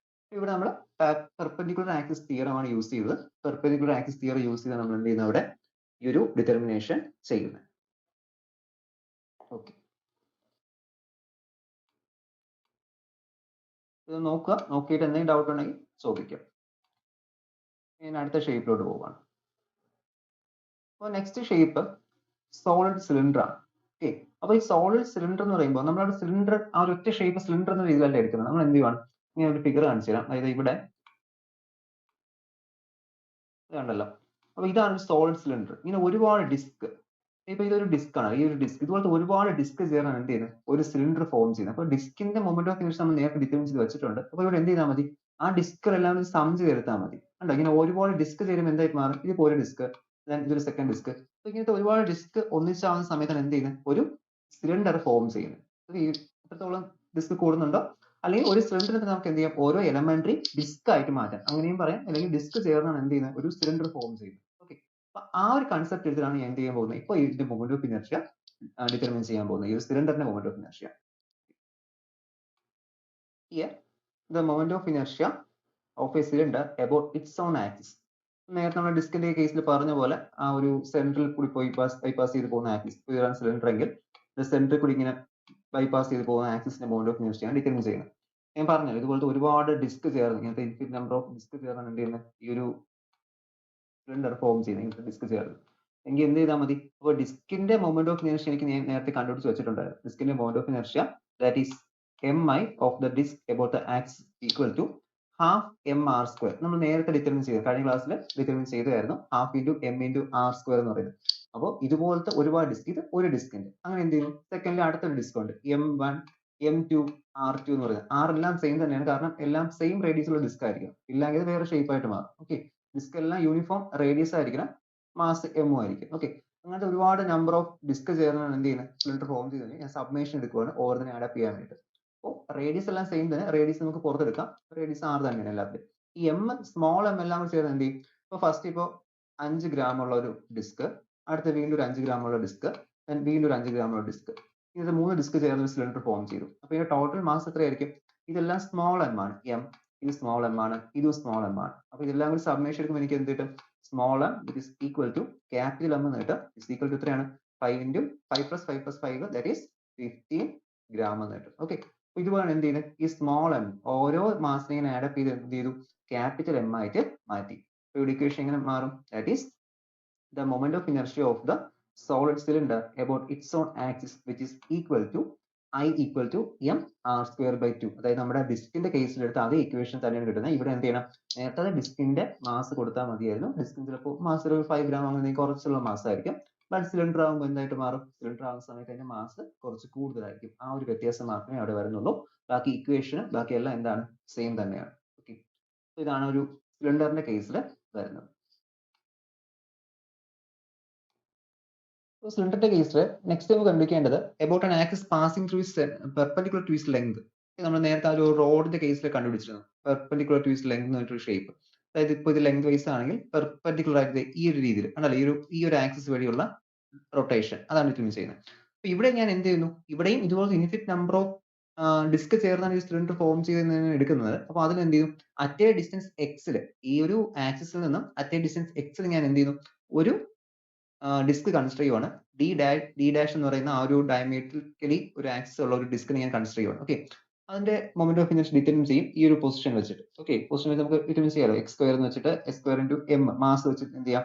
ഇവിടെ നമ്മൾ പെർപെൻഡിക്കുലർ ആക്സിസ് തിയറം ആണ് യൂസ് ചെയ്തത്. പെർപെൻഡിക്കുലർ ആക്സിസ് തിയറി യൂസ് ചെയ്ത് നമ്മൾ എന്ത് ചെയ്യുന്നത് അവിടെ ഈ ഒരു ഡിറ്റർമിനേഷൻ ചെയ്യുന്നത്. ഓക്കെ, ഇത് നോക്കുക, നോക്കിയിട്ട് എന്തെങ്കിലും ഡൗട്ട് ഉണ്ടെങ്കിൽ ചോദിക്കാം. ഞാൻ അടുത്ത ഷേപ്പിലോട്ട് പോവാണ്. അപ്പോൾ നെക്സ്റ്റ് ഷേപ്പ് സോളിഡ് സിലിണ്ടർ ആണ്. ഓക്കെ, അപ്പോൾ ഈ സോളിഡ് സിലിണ്ടർ എന്ന് പറയുമ്പോൾ നമ്മളവിടെ സിലിണ്ടർ ആ ഒരു ഒറ്റ ഷേപ്പ് സിലിണ്ടർ എന്ന രീതിയിലല്ല എടുക്കുന്നത്. നമ്മൾ എന്ത് ചെയ്യുവാണ്? ഇങ്ങനെ ഒരു ഫിഗർ കാണിച്ചു തരാം. അതായത് ഇവിടെ കണ്ടല്ലോ. അപ്പോൾ ഇതാണ് ഒരു സോളിഡ് സിലിണ്ടർ. ഇങ്ങനെ ഒരുപാട് ഡിസ്ക്, ഇപ്പൊ ഇതൊരു ഡിസ്ക് ആണ്. ഈ ഒരു ഡിസ്ക് ഇതുപോലത്തെ ഒരുപാട് ഡിസ്ക് ചേർന്ന് എന്ത് ചെയ്യുന്നത്? ഒരു സിലിണ്ടർ ഫോം ചെയ്യുന്നത്. അപ്പോൾ ഡിസ്കിന്റെ മൊമെന്റ് ഓഫ് ഇനർഷ്യ നമ്മൾ നേരത്തെ ഡിറ്റർമിൻ ചെയ്ത് വെച്ചിട്ടുണ്ട്. അപ്പോൾ ഇവിടെ എന്ത് ചെയ്താൽ മതി? ആ ഡിസ്കുകളെല്ലാം സം ചെയ്തെടുത്താൽ മതി. കണ്ടോ, ഇങ്ങനെ ഒരുപാട് ഡിസ്ക് ചേരുമ്പോൾ എന്തായിട്ട് മാറും? ഇതിപ്പോ ഒരു ഡിസ്ക്, ഇതൊരു സെക്കൻഡ് ഡിസ്ക്. ഇങ്ങനത്തെ ഒരുപാട് ഡിസ്ക് ഒന്നിച്ചാവുന്ന സമയത്താണ് എന്ത് ചെയ്യുന്നത്? ഒരു സിലിണ്ടർ ഫോം ചെയ്യുന്നത്. എത്രത്തോളം ഡിസ്ക് കൂടുന്നുണ്ടോ അല്ലെങ്കിൽ ഒരു സിലിണ്ടറിന് നമുക്ക് എന്ത് ചെയ്യാം? ഓരോ എലമെന്ററി ഡിസ്ക് ആയിട്ട് മാറ്റാം, അങ്ങനെയും പറയാം. അല്ലെങ്കിൽ ഡിസ്ക് ചേർന്നാണ് എന്ത് ചെയ്യുന്നത്? ഒരു സിലിണ്ടർ ഫോം ചെയ്യുന്നത്. ഓക്കെ, അപ്പൊ ആ ഒരു കൺസെപ്റ്റ് എടുത്തിട്ടാണ് ഞാൻ എന്ത് ചെയ്യാൻ പോകുന്നത്? ഇപ്പോൾ ഇതിന്റെ മൊമെന്റ് ഓഫ് ഇനർഷ്യ ഡിറ്റർമിൻ ചെയ്യാൻ പോകുന്നത്, ഈ ഒരു സിലിണ്ടറിന്റെ moment of inertia. Here the moment of inertia of a cylinder about its own axis. നേരത്തെ നമ്മൾ ഡിസ്കിന്റെ കേസിൽ പറഞ്ഞ പോലെ ആ ഒരു സെൻട്രൽ കൂടി പോയി ബൈപാസ് ചെയ്ത് പോകുന്ന ആക്സിസ്, ഇതാണ് സിലിണ്ടർ എങ്കിൽ സെൻട്രൽ കൂടി ഇങ്ങനെ ബൈപാസ് ചെയ്ത് പോകുന്ന ആക്സിസിന്റെ മൊമെന്റ് ഓഫ് ഇനർഷ്യ ഡിറ്റർമിൻ ചെയ്യുന്നത്. ഞാൻ പറഞ്ഞല്ലോ, ഇതുപോലത്തെ ഒരുപാട് ഡിസ്ക് ചേർന്ന് ഇങ്ങനത്തെ ഇൻഫിനിറ്റ് നമ്പർ ഓഫ് ഡിസ്ക് ചേർന്നാണ് എന്ത് ചെയ്യുന്നത്? ഈ ഒരു സിലിണ്ടർ ഫോം ചെയ്യുന്നത്. ഇങ്ങനത്തെ ഡിസ്ക് ചേർന്ന് എങ്കിൽ എന്ത് ചെയ്താൽ മതി? അപ്പോൾ ഡിസ്കിന്റെ മൊമെന്റ് ഓഫ് ഇനർഷ്യ എനിക്ക് നേരത്തെ കണ്ടുപിടിച്ച് വെച്ചിട്ടുണ്ടായിരുന്നു. ഡിസ്കിന്റെ moment of inertia that is mi of the disk about the axis equal to half mr square. നമ്മൾ നേരത്തെ ഡിറ്റർമിൻ ചെയ്തു, കഴിഞ്ഞ ക്ലാസ്സിൽ ഡിറ്റർമിൻ ചെയ്തതായിരുന്നു. Half into M into R square എന്ന് പറയുന്നത്. അപ്പോൾ ഇതുപോലത്തെ ഒരുപാട് ഡിസ്ക്, ഇത് ഒരു ഡിസ്കിന്റെ അങ്ങനെ എന്ത് ചെയ്യുന്നു? സെക്കൻഡിൽ അടുത്തൊരു ഡിസ്ക് ഉണ്ട്, M1 M2 R2 എന്ന് പറയുന്നത്. ആർ എല്ലാം സെയിം തന്നെയാണ്, കാരണം എല്ലാം സെയിം റേഡിയസ് ഉള്ള ഡിസ്ക് ആയിരിക്കും. ഇല്ലെങ്കിൽ വേറെ ഷേപ്പ് ആയിട്ട് മാറും. ഓക്കെ, ഡിസ്ക് എല്ലാം യൂണിഫോം റേഡിയസ് ആയിരിക്കണം, മാസ് എം ആയിരിക്കും. ഓക്കെ, അങ്ങനത്തെ ഒരുപാട് നമ്പർ ഓഫ് ഡിസ്ക് ചേർന്നാണ് എന്ത് ചെയ്യുന്നത്? സിലിണ്ടർ ഫോം ചെയ്ത് ഞാൻ സബ്മേഷൻ എടുക്കുകയാണ് ഓരോന്നിനെ അഡാപ്റ്റ് ചെയ്യാൻ വേണ്ടിയിട്ട്. അപ്പോൾ റേഡിയസ് എല്ലാം സെയിം തന്നെ, റേഡിയസ് നമുക്ക് പുറത്തെടുക്കാം, റേഡിയസ് ആർ തന്നെയാണ് എല്ലാത്തിലും. ഈ എം സ്മോൾ എം എല്ലാം കൂടി ചേർന്ന് എന്ത് ചെയ്യും? ഇപ്പോൾ ഫസ്റ്റ് ഇപ്പോൾ 5 ഗ്രാം ഉള്ള ഒരു ഡിസ്ക്, അടുത്ത വീണ്ടും ഒരു 5 ഗ്രാം ഉള്ള ഡിസ്ക്, വീണ്ടും ഒരു 5 ഗ്രാം ഉള്ള ഡിസ്ക്. ഇത് 3 ഡിസ്ക് ചേർന്ന് ഒരു സിലിണ്ടർ ഫോം ചെയ്തു. അപ്പോൾ ഇതിന്റെ ടോട്ടൽ മാസ് എത്രയായിരിക്കും? ഇതെല്ലാം സ്മോൾ എം ആണ്. എം ഇത് സ്മോൾ എം ആണ്, ഇതും സ്മോൾ എം ആണ്. അപ്പോൾ ഇതെല്ലാം കൂടി സബ്മേഷൻ എടുക്കുമ്പോൾ എനിക്ക് എന്ത് കിട്ടും? Small M it is equal to capital M എന്ന് കിട്ടും. ഇസ് ഈക്വൽ ടു എത്രയാണ്? 5 into 5 plus 5 plus 5 that is 15 gram എന്ന് കിട്ടും. ഓക്കെ, ഇതുപോലെ എന്ത് ചെയ്ത് ഈ സ്മോൾ എം ഓരോ മാസിനെ ഇങ്ങനെ ആഡ് അപ്പ് ചെയ്ത് എന്ത് ചെയ്തു? ക്യാപിറ്റൽ എം ആയിട്ട് മാറ്റി. അപ്പോൾ ഇവിടെ ഇക്വേഷൻ എങ്ങനെ മാറും? That is the moment of inertia of the solid cylinder about its own axis which is equal to I equal to m r square by 2. അതായത് നമ്മുടെ ഡിസ്കിന്റെ കേസിൽ എടുത്ത അതേ ഇക്വേഷൻ തന്നെയാണ് കിട്ടുന്നത്. ഇവിടെ എന്ത് ചെയ്യണം? നേരത്തെ ഡിസ്കിന്റെ മാസ് കൊടുത്താൽ മതിയായിരുന്നു. ഡിസ്കിന് ചിലപ്പോൾ മാസ് ഒരു 5 gram അങ്ങനെ കുറച്ചുള്ള മാസ് ആയിരിക്കും. ബട്ട് സിലിണ്ടർ ആകുമ്പോൾ എന്തായിട്ട് മാറും? സിലിണ്ടർ ആകുന്ന സമയത്ത് അതിന്റെ മാസ് കുറച്ച് കൂടുതലായിരിക്കും. ആ ഒരു വ്യത്യാസം മാത്രമേ അവിടെ വരുന്നുള്ളൂ. ബാക്കി ഇക്വേഷനും ബാക്കിയെല്ലാം എന്താണ്? സെയിം തന്നെയാണ്. ഓക്കെ, ഇതാണ് ഒരു സിലിണ്ടറിന്റെ കേസിൽ വരുന്നത്. സിലിണ്ടറിന്റെ കേസിൽ നെക്സ്റ്റ് നമുക്ക് കണ്ടുപിടിക്കേണ്ടത് about an axis passing through its perpendicular to its length. നമ്മൾ നേരത്തെ ആ ഒരു റോഡിന്റെ കേസിൽ കണ്ടുപിടിച്ചിരുന്നു. പെർപെൻഡിക്കുലർ ടു ഇറ്റ്സ് ലെങ്ത് എന്ന് പറഞ്ഞൊരു ഷേപ്പ്. അതായത് ഇപ്പോൾ ഇത് ലെങ്ത് വൈസ് ആണെങ്കിൽ പെർപെൻഡിക്കുലർ ആയിട്ട് ഈ ഒരു രീതിയിൽ ഉണ്ടല്ലോ, ഈ ഒരു ആക്സിസ് വഴിയുള്ള റൊട്ടേഷൻ അതാണ് ഇത് ചെയ്യുന്നത്. അപ്പൊ ഇവിടെ ഞാൻ എന്ത് ചെയ്യുന്നു? ഇവിടെയും ഇതുപോലെ ഇൻഫിനിറ്റ് നമ്പർ ഓഫ് ഡിസ്ക് ചേർന്നാണ് ഈ സിലിണ്ടർ ഫോം ചെയ്ത് എടുക്കുന്നത്. അപ്പോൾ അതിൽ എന്ത് ചെയ്യും? അറ്റ് എ ഡിസ്റ്റൻസ് എക്സിൽ ഈ ഒരു ആക്സിസിൽ നിന്നും അറ്റ് എ ഡിസ്റ്റൻസ് എക്സിൽ ഞാൻ എന്ത് ചെയ്യുന്നു? ഒരു ഡിസ്ക് കൺസിഡർ ചെയ്യുവാണ്. ഡി ഡാഷ് എന്ന് പറയുന്ന ആ ഒരു ഡയമീട്രിക്കലി ഒരു ആക്സിസ് ഉള്ള ഒരു ഡിസ്കിനെ ഞാൻ കൺസിഡർ ചെയ്യുവാണ്. ഓക്കെ, അതിന്റെ മൊമെന്റ് ഓഫ് ഇനർഷ്യ ഡിറ്റർമിൻ ചെയ്യും ഈ ഒരു പൊസിഷൻ വെച്ചിട്ട്. ഓക്കെ, പൊസിഷൻ വെച്ച് നമുക്ക് ഡിറ്റർമിൻ ചെയ്യാലോ. എക്സ് സ്ക്വയർ എന്ന് വെച്ചിട്ട് X square into M mass വെച്ചിട്ട് എന്ത് ചെയ്യാം?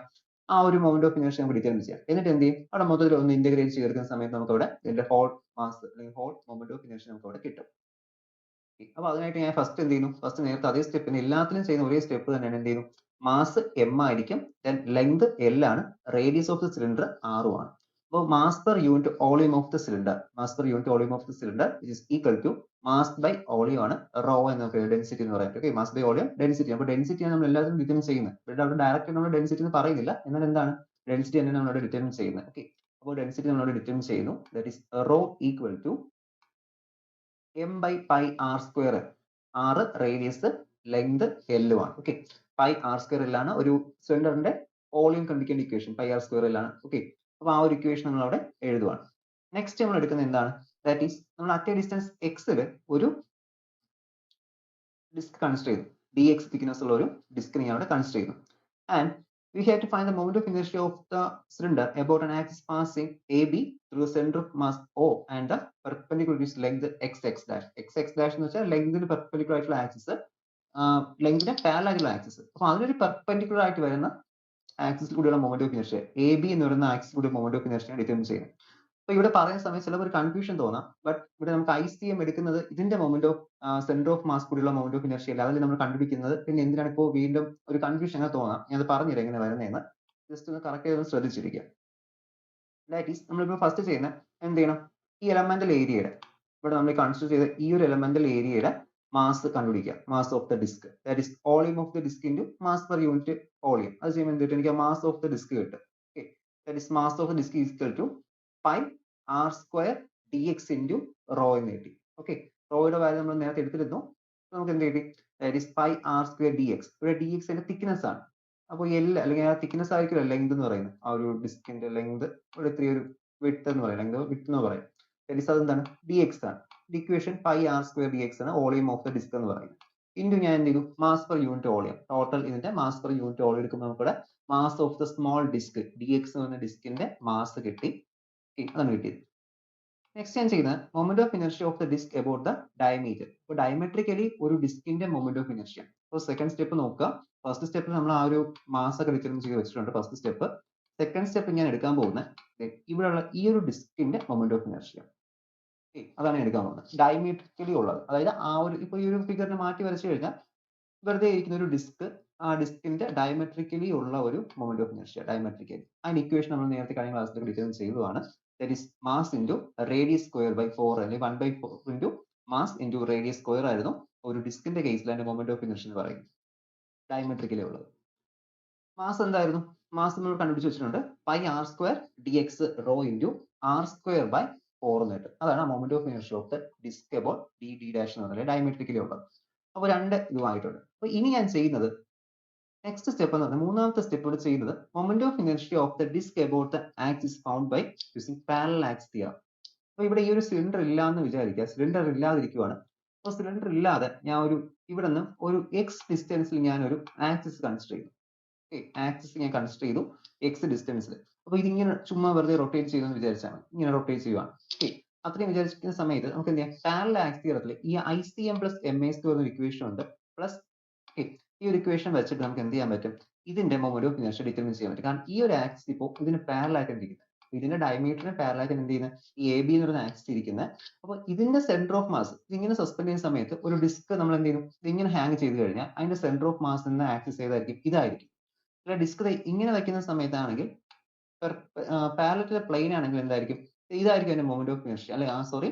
ആ ഒരു മൊമെന്റ് ഓഫ് ഇനർഷ്യ നമുക്ക് ഡിറ്റർമിൻ ചെയ്യാം. എന്നിട്ട് എന്ത് ചെയ്യും? അവിടെ മൊത്തത്തിൽ ഒന്ന് ഇന്റഗ്രേറ്റ് ചെയ്തെടുക്കുന്ന സമയത്ത് നമുക്ക് അവിടെ ഇതിന്റെ ഹോൾ മാസ് അല്ലെങ്കിൽ ഹോൾ മൊമെന്റ് ഓഫ് ഇനർഷ്യ നമുക്ക് അവിടെ കിട്ടും. അപ്പൊ അതിനായിട്ട് ഞാൻ ഫസ്റ്റ് എന്ത് ചെയ്യുന്നു? ഫസ്റ്റ് നേരത്തെ അതേ സ്റ്റെപ്പിന് എല്ലാത്തിനും ചെയ്യുന്ന ഒരേ സ്റ്റെപ്പ് തന്നെയാണ്. എന്ത് ചെയ്യുന്നു? മാസ് എം ആയിരിക്കും, ദെൻ ലെങ്ത് എൽ ആണ്, റേഡിയസ് ഓഫ് ദ സിലിണ്ടർ ആറും ആണ്. അപ്പോൾ mass per unit volume of the cylinder, mass per unit volume of the cylinder is equal to mass by volume ആണ്, റോ എന്ന് ഡെൻസിറ്റി എന്ന് പറയുന്നത്. Okay, mass by volume density. അപ്പോൾ ഡെൻസിറ്റിയാണ് നമ്മൾ എല്ലാത്തിനും ഡിറ്റർമിൻ ചെയ്യുന്നത്. ഇവിടെ അവിടെ ഡയറക്റ്റ് നമ്മൾ ഡെൻസിറ്റി എന്ന് പറയുന്നില്ല, എന്നാൽ എന്താണ് ഡെൻസിറ്റി തന്നെ നമ്മൾ ഡിറ്റർമിൻ ചെയ്യുന്നത്. ഓക്കെ, അപ്പോൾ ഡെൻസിറ്റി നമ്മൾ ഡിറ്റർമിൻ ചെയ്യുന്നു. That is rho equal to M by pi R square. ആറ് റേഡിയസ്, ലെങ്ത് എല്ലും ആണ്. ഓക്കെ, പൈ ആർ സ്ക്വയർ എല്ലാണ് ഒരു സിലിണ്ടറിന്റെ വോളിയം കണ്ടുപിടിക്കേണ്ട ഇക്വേഷൻ. പൈ ആർ സ്ക്വയർ എല്ലാണ്. ഓക്കെ, അപ്പൊ ആ ഒരു ഇക്വേഷൻ നമ്മൾ അവിടെ എഴുതുവാണ്. നെക്സ്റ്റ് നമ്മൾ എടുക്കുന്നത് എന്താണ്? ദാറ്റ് ഈസ് നമ്മൾ അറ്റ് എ ഡിസ്റ്റൻസ് എക്സിൽ ഒരു ഡിസ്ക് കൺസിഡർ ചെയ്തു. ഡി എക്സ് തിക്നെസ് ഉള്ള ഒരു ഡിസ്കിനെ അവിടെ കൺസിഡർ ചെയ്യുന്നു. And we have to find the moment of inertia of the cylinder about an axis passing AB through the center of mass O and the perpendicular to its length xx dash. xx dash എന്ന് വെച്ചാൽ ലെങ്തിന് perpendicular ആയിട്ടുള്ള axis, ലെങ്തിന് parallel ആയിട്ടുള്ള axis. അപ്പൊ അതിനൊരു perpendicular ആയിട്ട് വരുന്ന ആക്സിസിൽ കൂടിയുള്ള moment of inertia, A B എന്ന് പറയുന്ന ആക്സിസ് കൂടി മൊമെന്റ് ഓഫ് ഇനർഷ്യ ഡിറ്റർമിൻ ചെയ്യുന്നത്. അപ്പൊ ഇവിടെ പറയുന്ന സമയത്ത് ചിലപ്പോൾ ഒരു കൺഫ്യൂഷൻ തോന്നാം. ബട്ട് ഇവിടെ നമുക്ക് ICM എടുക്കുന്നത് ഇതിന്റെ moment of centre of mass കൂടിയുള്ള മൊമെന്റ് ഓഫ് ഇനർഷ്യ അല്ല, അതിൽ നമ്മൾ കണ്ടുപിടിക്കുന്നത്. പിന്നെ എന്തിനാണ് ഇപ്പോൾ വീണ്ടും ഒരു കൺഫ്യൂഷൻ അങ്ങനെ തോന്നാം. ഞാൻ അത് പറഞ്ഞുതരാം എങ്ങനെ വരുന്നതെന്ന്. ജസ്റ്റ് ഒന്ന് കറക്റ്റ് ചെയ്ത് ശ്രദ്ധിച്ചിരിക്കുക. ദാറ്റ് ഈസ് നമ്മളിപ്പോൾ ഫസ്റ്റ് ചെയ്യുന്ന എന്ത് ചെയ്യണം? ഈ എലമെന്റൽ ഏരിയയുടെ ഇവിടെ നമ്മൾ കൺസിഡർ ചെയ്ത ഈ ഒരു എലമെന്റൽ ഏരിയയുടെ മാസ് കണ്ടുപിടിക്കുക. Mass of the disc, that is volume of the disc into mass per unit volume. അത് ചെയ്യുമ്പോൾ എന്ത് കിട്ടും? എനിക്ക് മാസ് ഓഫ് ദ ഡിസ്ക് കിട്ടും. Okay, that is mass of the disc equal to pi R square D X into rho എന്ന് കിട്ടി. Okay, റോയുടെ value നമ്മൾ നേരത്തെ എടുത്തിരുന്നു. നമുക്ക് എന്ത് കിട്ടി? That is pi R square D X. ഇവിടെ ഡി എക്സ് അതിന്റെ തിക്നെസ് ആണ്. അപ്പോൾ എൽ അല്ലെങ്കിൽ ആ തിക്നെസ് ആയിരിക്കും ലെങ്ത് എന്ന് പറയുന്നത്. ആ ഒരു ഡിസ്കിന്റെ ലെങ്ത് ഇവിടെ ഇത്തിരി ഒരു വിഡ്ത്ത് എന്ന് പറയും, ലെങ്ത് വിഡ്ത്ത് എന്ന് പറയും. ദാറ്റ് ഈസ് അതെന്താണ്? ഡി എക്സ് ആണ്. Equation pi R square D X ആണ് വോളിയം ഓഫ് ദ ഡിസ്ക് എന്ന് പറയുന്നത്. ഇൻറ്റു ഞാൻ എന്ത് ചെയ്തു? Mass per unit volume. Total ഇതിന്റെ മാസ് പെർ യൂണിറ്റ് വോളിയം എടുക്കുമ്പോൾ നമുക്കിവിടെ mass of the small disc D X എന്ന് പറഞ്ഞ ഡിസ്കിന്റെ മാസ് കിട്ടി. അതാണ് കിട്ടിയത്. നെക്സ്റ്റ് ഞാൻ ചെയ്യുന്നത് moment of inertia of the disc about the diameter. ഇപ്പോൾ ഡയമട്രിക്കലി ഒരു ഡിസ്കിന്റെ മൊമെന്റ് ഓഫ് ഇനർഷ്യ. അപ്പോൾ സെക്കൻഡ് സ്റ്റെപ്പ് നോക്കുക. ഫസ്റ്റ് സ്റ്റെപ്പിൽ നമ്മൾ ആ ഒരു മാസ് ഒക്കെ ഡിറ്റർമിൻ ചെയ്ത് വെച്ചിട്ടുണ്ട് ഫസ്റ്റ് സ്റ്റെപ്പ്. സെക്കൻഡ് സ്റ്റെപ്പ് ഞാൻ എടുക്കാൻ പോകുന്നത് ഇവിടെയുള്ള ഈ ഒരു ഡിസ്കിന്റെ മൊമെന്റ് ഓഫ് ഇനർഷ്യ. അതാണ് ഞാൻ എടുക്കാൻ പോകുന്നത്. ഡയമട്രിക്കലി ഉള്ളത്, അതായത് ആ ഒരു ഇപ്പോൾ ഈ ഒരു ഫിഗറിനെ മാറ്റി വരച്ചു കഴിഞ്ഞാൽ വെറുതെ ഇരിക്കുന്ന ഒരു ഡിസ്ക്, ആ ഡിസ്കിന്റെ ഡയമട്രിക്കലി ഉള്ള ഒരു മൊമെന്റ് ഓഫ് ഇനർഷ്യ. ഡയമട്രിക്കലി അതിന്റെ ഇക്വേഷൻ നമ്മൾ നേരത്തെ കഴിഞ്ഞ ക്ലാസ്സിൽ ഡിറ്റർമിൻ ചെയ്തതാണ്. That is mass into radius square by 4 അല്ലെങ്കിൽ 1/4 into mass into radius square ആയിരുന്നു ഒരു ഡിസ്കിന്റെ കേസിൽ അതിന്റെ മൊമെന്റ് ഓഫ് ഇനർഷ്യ എന്ന് പറയുന്നത്. ഡയമട്രിക്കലി ഉള്ളത് മാസ് എന്തായിരുന്നു? മാസ് നമ്മൾ കണ്ടുപിടിച്ച് വെച്ചിട്ടുണ്ട്. Pi R square D X rho into R square by 4 എന്ന് കിട്ടും. അതാണ് moment of inertia of the disc about D dash എന്ന് പറയുന്നത് ഡയമട്രിക്കലി ഉള്ളത്. അപ്പോൾ രണ്ട് ഇതുമായിട്ടുണ്ട്. അപ്പോൾ ഇനി ഞാൻ ചെയ്യുന്നത് നെക്സ്റ്റ് സ്റ്റെപ്പ് എന്ന് പറഞ്ഞാൽ മൂന്നാമത്തെ സ്റ്റെപ്പ് ഇവിടെ ചെയ്യുന്നത് moment of inertia of the disc about the axis found by using parallel axis theorem. അപ്പൊ ഇവിടെ ഈ ഒരു സിലിണ്ടർ ഇല്ല എന്ന് വിചാരിക്കുക, സിലിണ്ടർ ഇല്ലാതിരിക്കുവാണ്. അപ്പൊ സിലിണ്ടർ ഇല്ലാതെ ഞാൻ ഇവിടെ നിന്ന് ഒരു എക്സ് ഡിസ്റ്റൻസിൽ ഞാൻ ഒരു ആക്സിസ് കൺസിഡർ ചെയ്തു. ആക്സിസ് ഞാൻ കൺസിഡർ ചെയ്തു എക്സ് ഡിസ്റ്റൻസിൽ. അപ്പൊ ഇതിങ്ങനെ ചുമ്മാ വെറുതെ റൊട്ടേറ്റ് ചെയ്യുമെന്ന് വിചാരിച്ചാണ്, ഇങ്ങനെ റൊട്ടേറ്റ് ചെയ്യുവാണ്. അത്രയും വിചാരിക്കുന്ന സമയത്ത് നമുക്ക് എന്ത് ചെയ്യാം, പാരലൽ ആക്സിസ് തിയറത്തിൽ ഈ ICM പ്ലസ് MA² എന്നൊരു ഇക്വേഷൻ ഉണ്ട്. പ്ലസ് ഈ ഒരു ഇക്വേഷൻ വെച്ചിട്ട് നമുക്ക് എന്ത് ചെയ്യാൻ പറ്റും, ഇതിന്റെ മൊമെന്റ് ഓഫ് ഇനർഷ്യ ഡിറ്റർമിൻ ചെയ്യാൻ പറ്റും. കാരണം ഈ ഒരു ആക്സിസ് ഇപ്പോൾ ഇതിന് പാരലൽ ആയിട്ട് ഇരിക്കുന്നത്, ഇതിന്റെ ഡയമീറ്ററിന് പാരലൽ ആയിട്ട് എന്ത് ചെയ്യുന്നത്, ഈ AB എന്ന് പറയുന്ന ആക്സിസ് ഇരിക്കുന്നത്. അപ്പോൾ ഇതിന്റെ സെന്റർ ഓഫ് മാസ് ഇതിങ്ങനെ സസ്പെൻഡ് ചെയ്യുന്ന സമയത്ത് ഒരു ഡിസ്ക് നമ്മൾ എന്ത് ചെയ്യും, ഇതിങ്ങനെ ഹാങ് ചെയ്ത് കഴിഞ്ഞാൽ അതിന്റെ സെന്റർ ഓഫ് മാസ് എന്ന ആക്സിസ് ഏതായിരിക്കും, ഇതായിരിക്കും. അല്ല ഡിസ്ക് ഇങ്ങനെ വയ്ക്കുന്ന സമയത്താണെങ്കിൽ പാരലൽ പ്ലെയിൻ ആണെങ്കിൽ എന്തായിരിക്കും, ഇതായിരിക്കും അതിന്റെ മൊമെന്റ് ഓഫ് ഇനർഷ്യ, അല്ലെ സോറി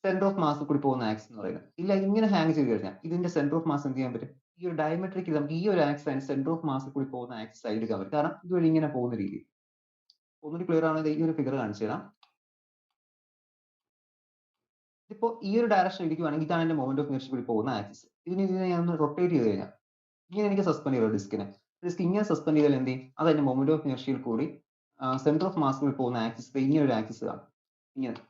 സെന്റർ ഓഫ് മാസ് കൂടി പോകുന്ന ആക്സിസ് എന്ന് പറയുന്നത്. ഇല്ല ഇങ്ങനെ ഹാങ് ചെയ്ത് കഴിഞ്ഞാൽ ഇതിന്റെ സെന്റർ ഓഫ് മാസ് എന്ത് ചെയ്യാൻ പറ്റും, ഈ ഒരു ഡയമട്രിക് നമുക്ക് ഈ ഒരു ആക്സിസ് അതിന്റെ സെന്റർ ഓഫ് മാസ് കൂടി പോകുന്ന ആക്സിസ് ആയി എടുക്കാൻ പറ്റും. കാരണം ഇതുവഴി ഇങ്ങനെ പോകുന്ന രീതി. ഒന്നുകൂടി ക്ലിയർ ആണെങ്കിൽ ഈ ഒരു ഫിഗർ കാണിച്ചു തരാം. ഇതിപ്പോ ഈ ഒരു ഡയറക്ഷൻ ഇരിക്കുവാണെങ്കിൽ ഇതാണ് എന്റെ മൊമെന്റ് ഓഫ് ഇനർഷ്യ കൂടി പോകുന്ന ആക്സിസ്. ഇതിനെ ഞാൻ ഒന്ന് റൊട്ടേറ്റ് ചെയ്ത് കഴിഞ്ഞാൽ ഇങ്ങനെ എനിക്ക് സസ്പെൻഡ് ചെയ്തോ ഡിസ്കിനെ, ഡിസ്ക് ഇങ്ങനെ സസ്പെൻഡ് ചെയ്താൽ എന്ത് ചെയ്യും, അത് അതിന്റെ മൊമെന്റ് ഓഫ് ഇനർഷ്യയിൽ കൂടി സെന്റർ ഓഫ് മാസ് കൂടി പോകുന്ന ആക്സിസ് ഇങ്ങനെ ഒരു ആക്സിസ് കാണും,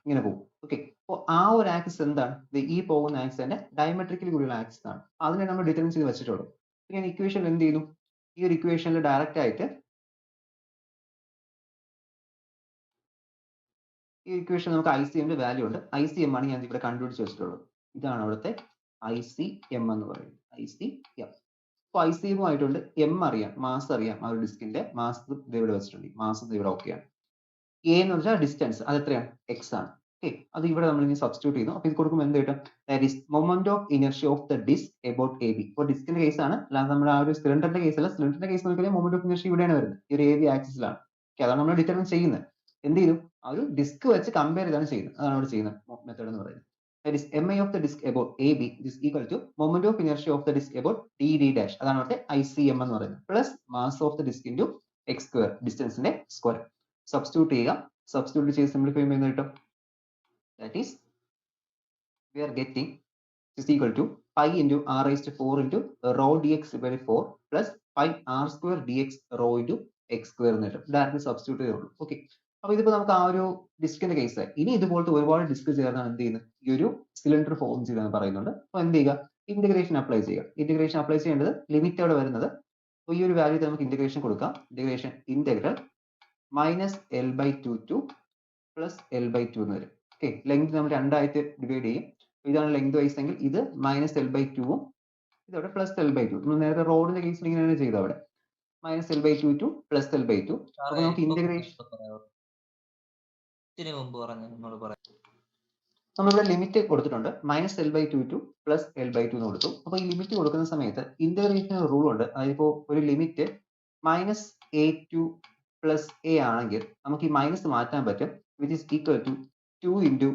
ഇങ്ങനെ പോകും. ഓക്കെ, അപ്പോൾ ആ ഒരു ആക്സിസ് എന്താണ്, ഈ പോകുന്ന ആക്സിസ് തന്നെ ഡയമട്രിക്കലി കൂടിയുള്ള ആക്സിസ് ആണ്. അതിനെ നമ്മൾ ഡിറ്റർമിൻ ചെയ്ത് വെച്ചിട്ടുള്ളൂ. ഞാൻ ഇക്വേഷനിൽ എന്ത് ചെയ്തു, ഈ ഒരു ഇക്വേഷനിൽ ഡയറക്റ്റ് ആയിട്ട് ഈ ഇക്വേഷൻ നമുക്ക് ICM വാല്യൂ ഉണ്ട്. ICM ആണ് ഞാൻ ഇവിടെ കണ്ടുപിടിച്ച് വെച്ചിട്ടുള്ളത്. ഇതാണ് അവിടുത്തെ ICM എന്ന് പറയുന്നത്, ICM. അപ്പോൾ ICM ആയിട്ടുണ്ട്, M അറിയാം, മാസ് അറിയാം, ആ ഒരു ഡിസ്കിന്റെ മാസ് ഇവിടെ വെച്ചിട്ടുണ്ട്, മാസ് ഇവിടെ ഓക്കെയാണ്. A എന്ന് വെച്ചാൽ ഡിസ്റ്റൻസ്, അത് എത്രയാണ്, X ആണ്. ഓക്കെ, അത് ഇവിടെ നമ്മൾ ഇനി സബ്സ്റ്റിറ്റ്യൂട്ട് ചെയ്യുന്നു. അപ്പോൾ ഇത് കൊടുക്കുമ്പോൾ എന്ത് കിട്ടും, that is moment of inertia of the disc about AB. ഇപ്പോൾ ഡിസ്കിന്റെ കേസ് ആണ്, അല്ലാതെ നമ്മൾ ആ ഒരു സിലിണ്ടറിന്റെ കേസ് അല്ല. സിലിണ്ടറിന്റെ കേസ് നോക്കിയാൽ മൊമെന്റ് ഓഫ് ഇനർഷ്യ ഇവിടെയാണ് വരുന്നത്, ഈ ഒരു AB ആക്സിസിലാണ്. ഓക്കെ, അതാണ് നമ്മൾ ഡിറ്റർമിൻ ചെയ്യുന്നത്. എന്ത് ചെയ്തു, ആ ഒരു ഡിസ്ക് വെച്ച് കമ്പയർ ചെയ്താണ് ചെയ്യുന്നത്, അതാണ് അവിടെ ചെയ്യുന്ന മെത്തേഡ് എന്ന് പറയുന്നത്. That is MI of the disk about AB is equal to moment of inertia of the disk about DD dash, അതാണ് അവിടുത്തെ ICM എന്ന് പറയുന്നത്, plus mass of the disc into X square, ഡിസ്റ്റൻസിന്റെ സ്ക്വയർ. സബ്സ്റ്റിറ്റ്യൂട്ട് ചെയ്യുക, substitute ചെയ്ത് simplify ചെയ്യുമ്പോൾ കിട്ടും, that is we are getting is equal to pi into r raised to 4 into rho dx by 4 plus pi r square dx rho into x square എന്ന് കിട്ടും. Direct substitute ചെയ്യുള്ളൂ. Okay, അപ്പൊ ഇതിപ്പോ നമുക്ക് ആ ഒരു ഡിസ്കിന്റെ കേസ്, ഇനി ഇതുപോലത്തെ ഒരുപാട് ഡിസ്ക് ചേർന്നാണ് എന്ത് ചെയ്യുന്നത്, ഈ ഒരു സിലിണ്ടർ ഫോം ചെയ്തെന്ന് പറയുന്നുണ്ട്. അപ്പൊ എന്ത് ചെയ്യുക, ഇന്റഗ്രേഷൻ അപ്ലൈ ചെയ്യുക. ഇന്റഗ്രേഷൻ അപ്ലൈ ചെയ്യേണ്ടത് ലിമിറ്റ് അവിടെ വരുന്നത്, അപ്പോൾ ഈ ഒരു വാല്യൂ നമുക്ക് ഇന്റഗ്രേഷൻ കൊടുക്കാം. Integration integral -L/2 to +L/2 എന്ന് വരും. ഓക്കെ, ലെങ്ത് നമ്മൾ രണ്ടായിട്ട് ഡിവൈഡ് ചെയ്യും. ഇതാണ് ലെങ്ത് വൈസ് എങ്കിൽ ഇത് -L/2 ഉം ഇതവിടെ +L/2. നമ്മൾ നേരത്തെ റോഡിന്റെ കേസിൽ ഇങ്ങനെയാണ് ചെയ്തത്, അവിടെ -L/2 to +L/2. അപ്പൊ നമുക്ക് ഇന്റഗ്രേഷൻ നമ്മളിവിടെ ലിമിറ്റ് കൊടുത്തിട്ടുണ്ട്, -L/2 to +L/2 എന്ന് കൊടുത്തു. അപ്പൊ ഈ ലിമിറ്റ് കൊടുക്കുന്ന സമയത്ത് ഇന്റഗ്രേഷൻ റൂൾ ഉണ്ട്. അതിപ്പോ ഒരു ലിമിറ്റ് -A2 + A ആണെങ്കിൽ നമുക്ക് ഈ മൈനസ് മാറ്റാൻ പറ്റും, which is equal to 2 into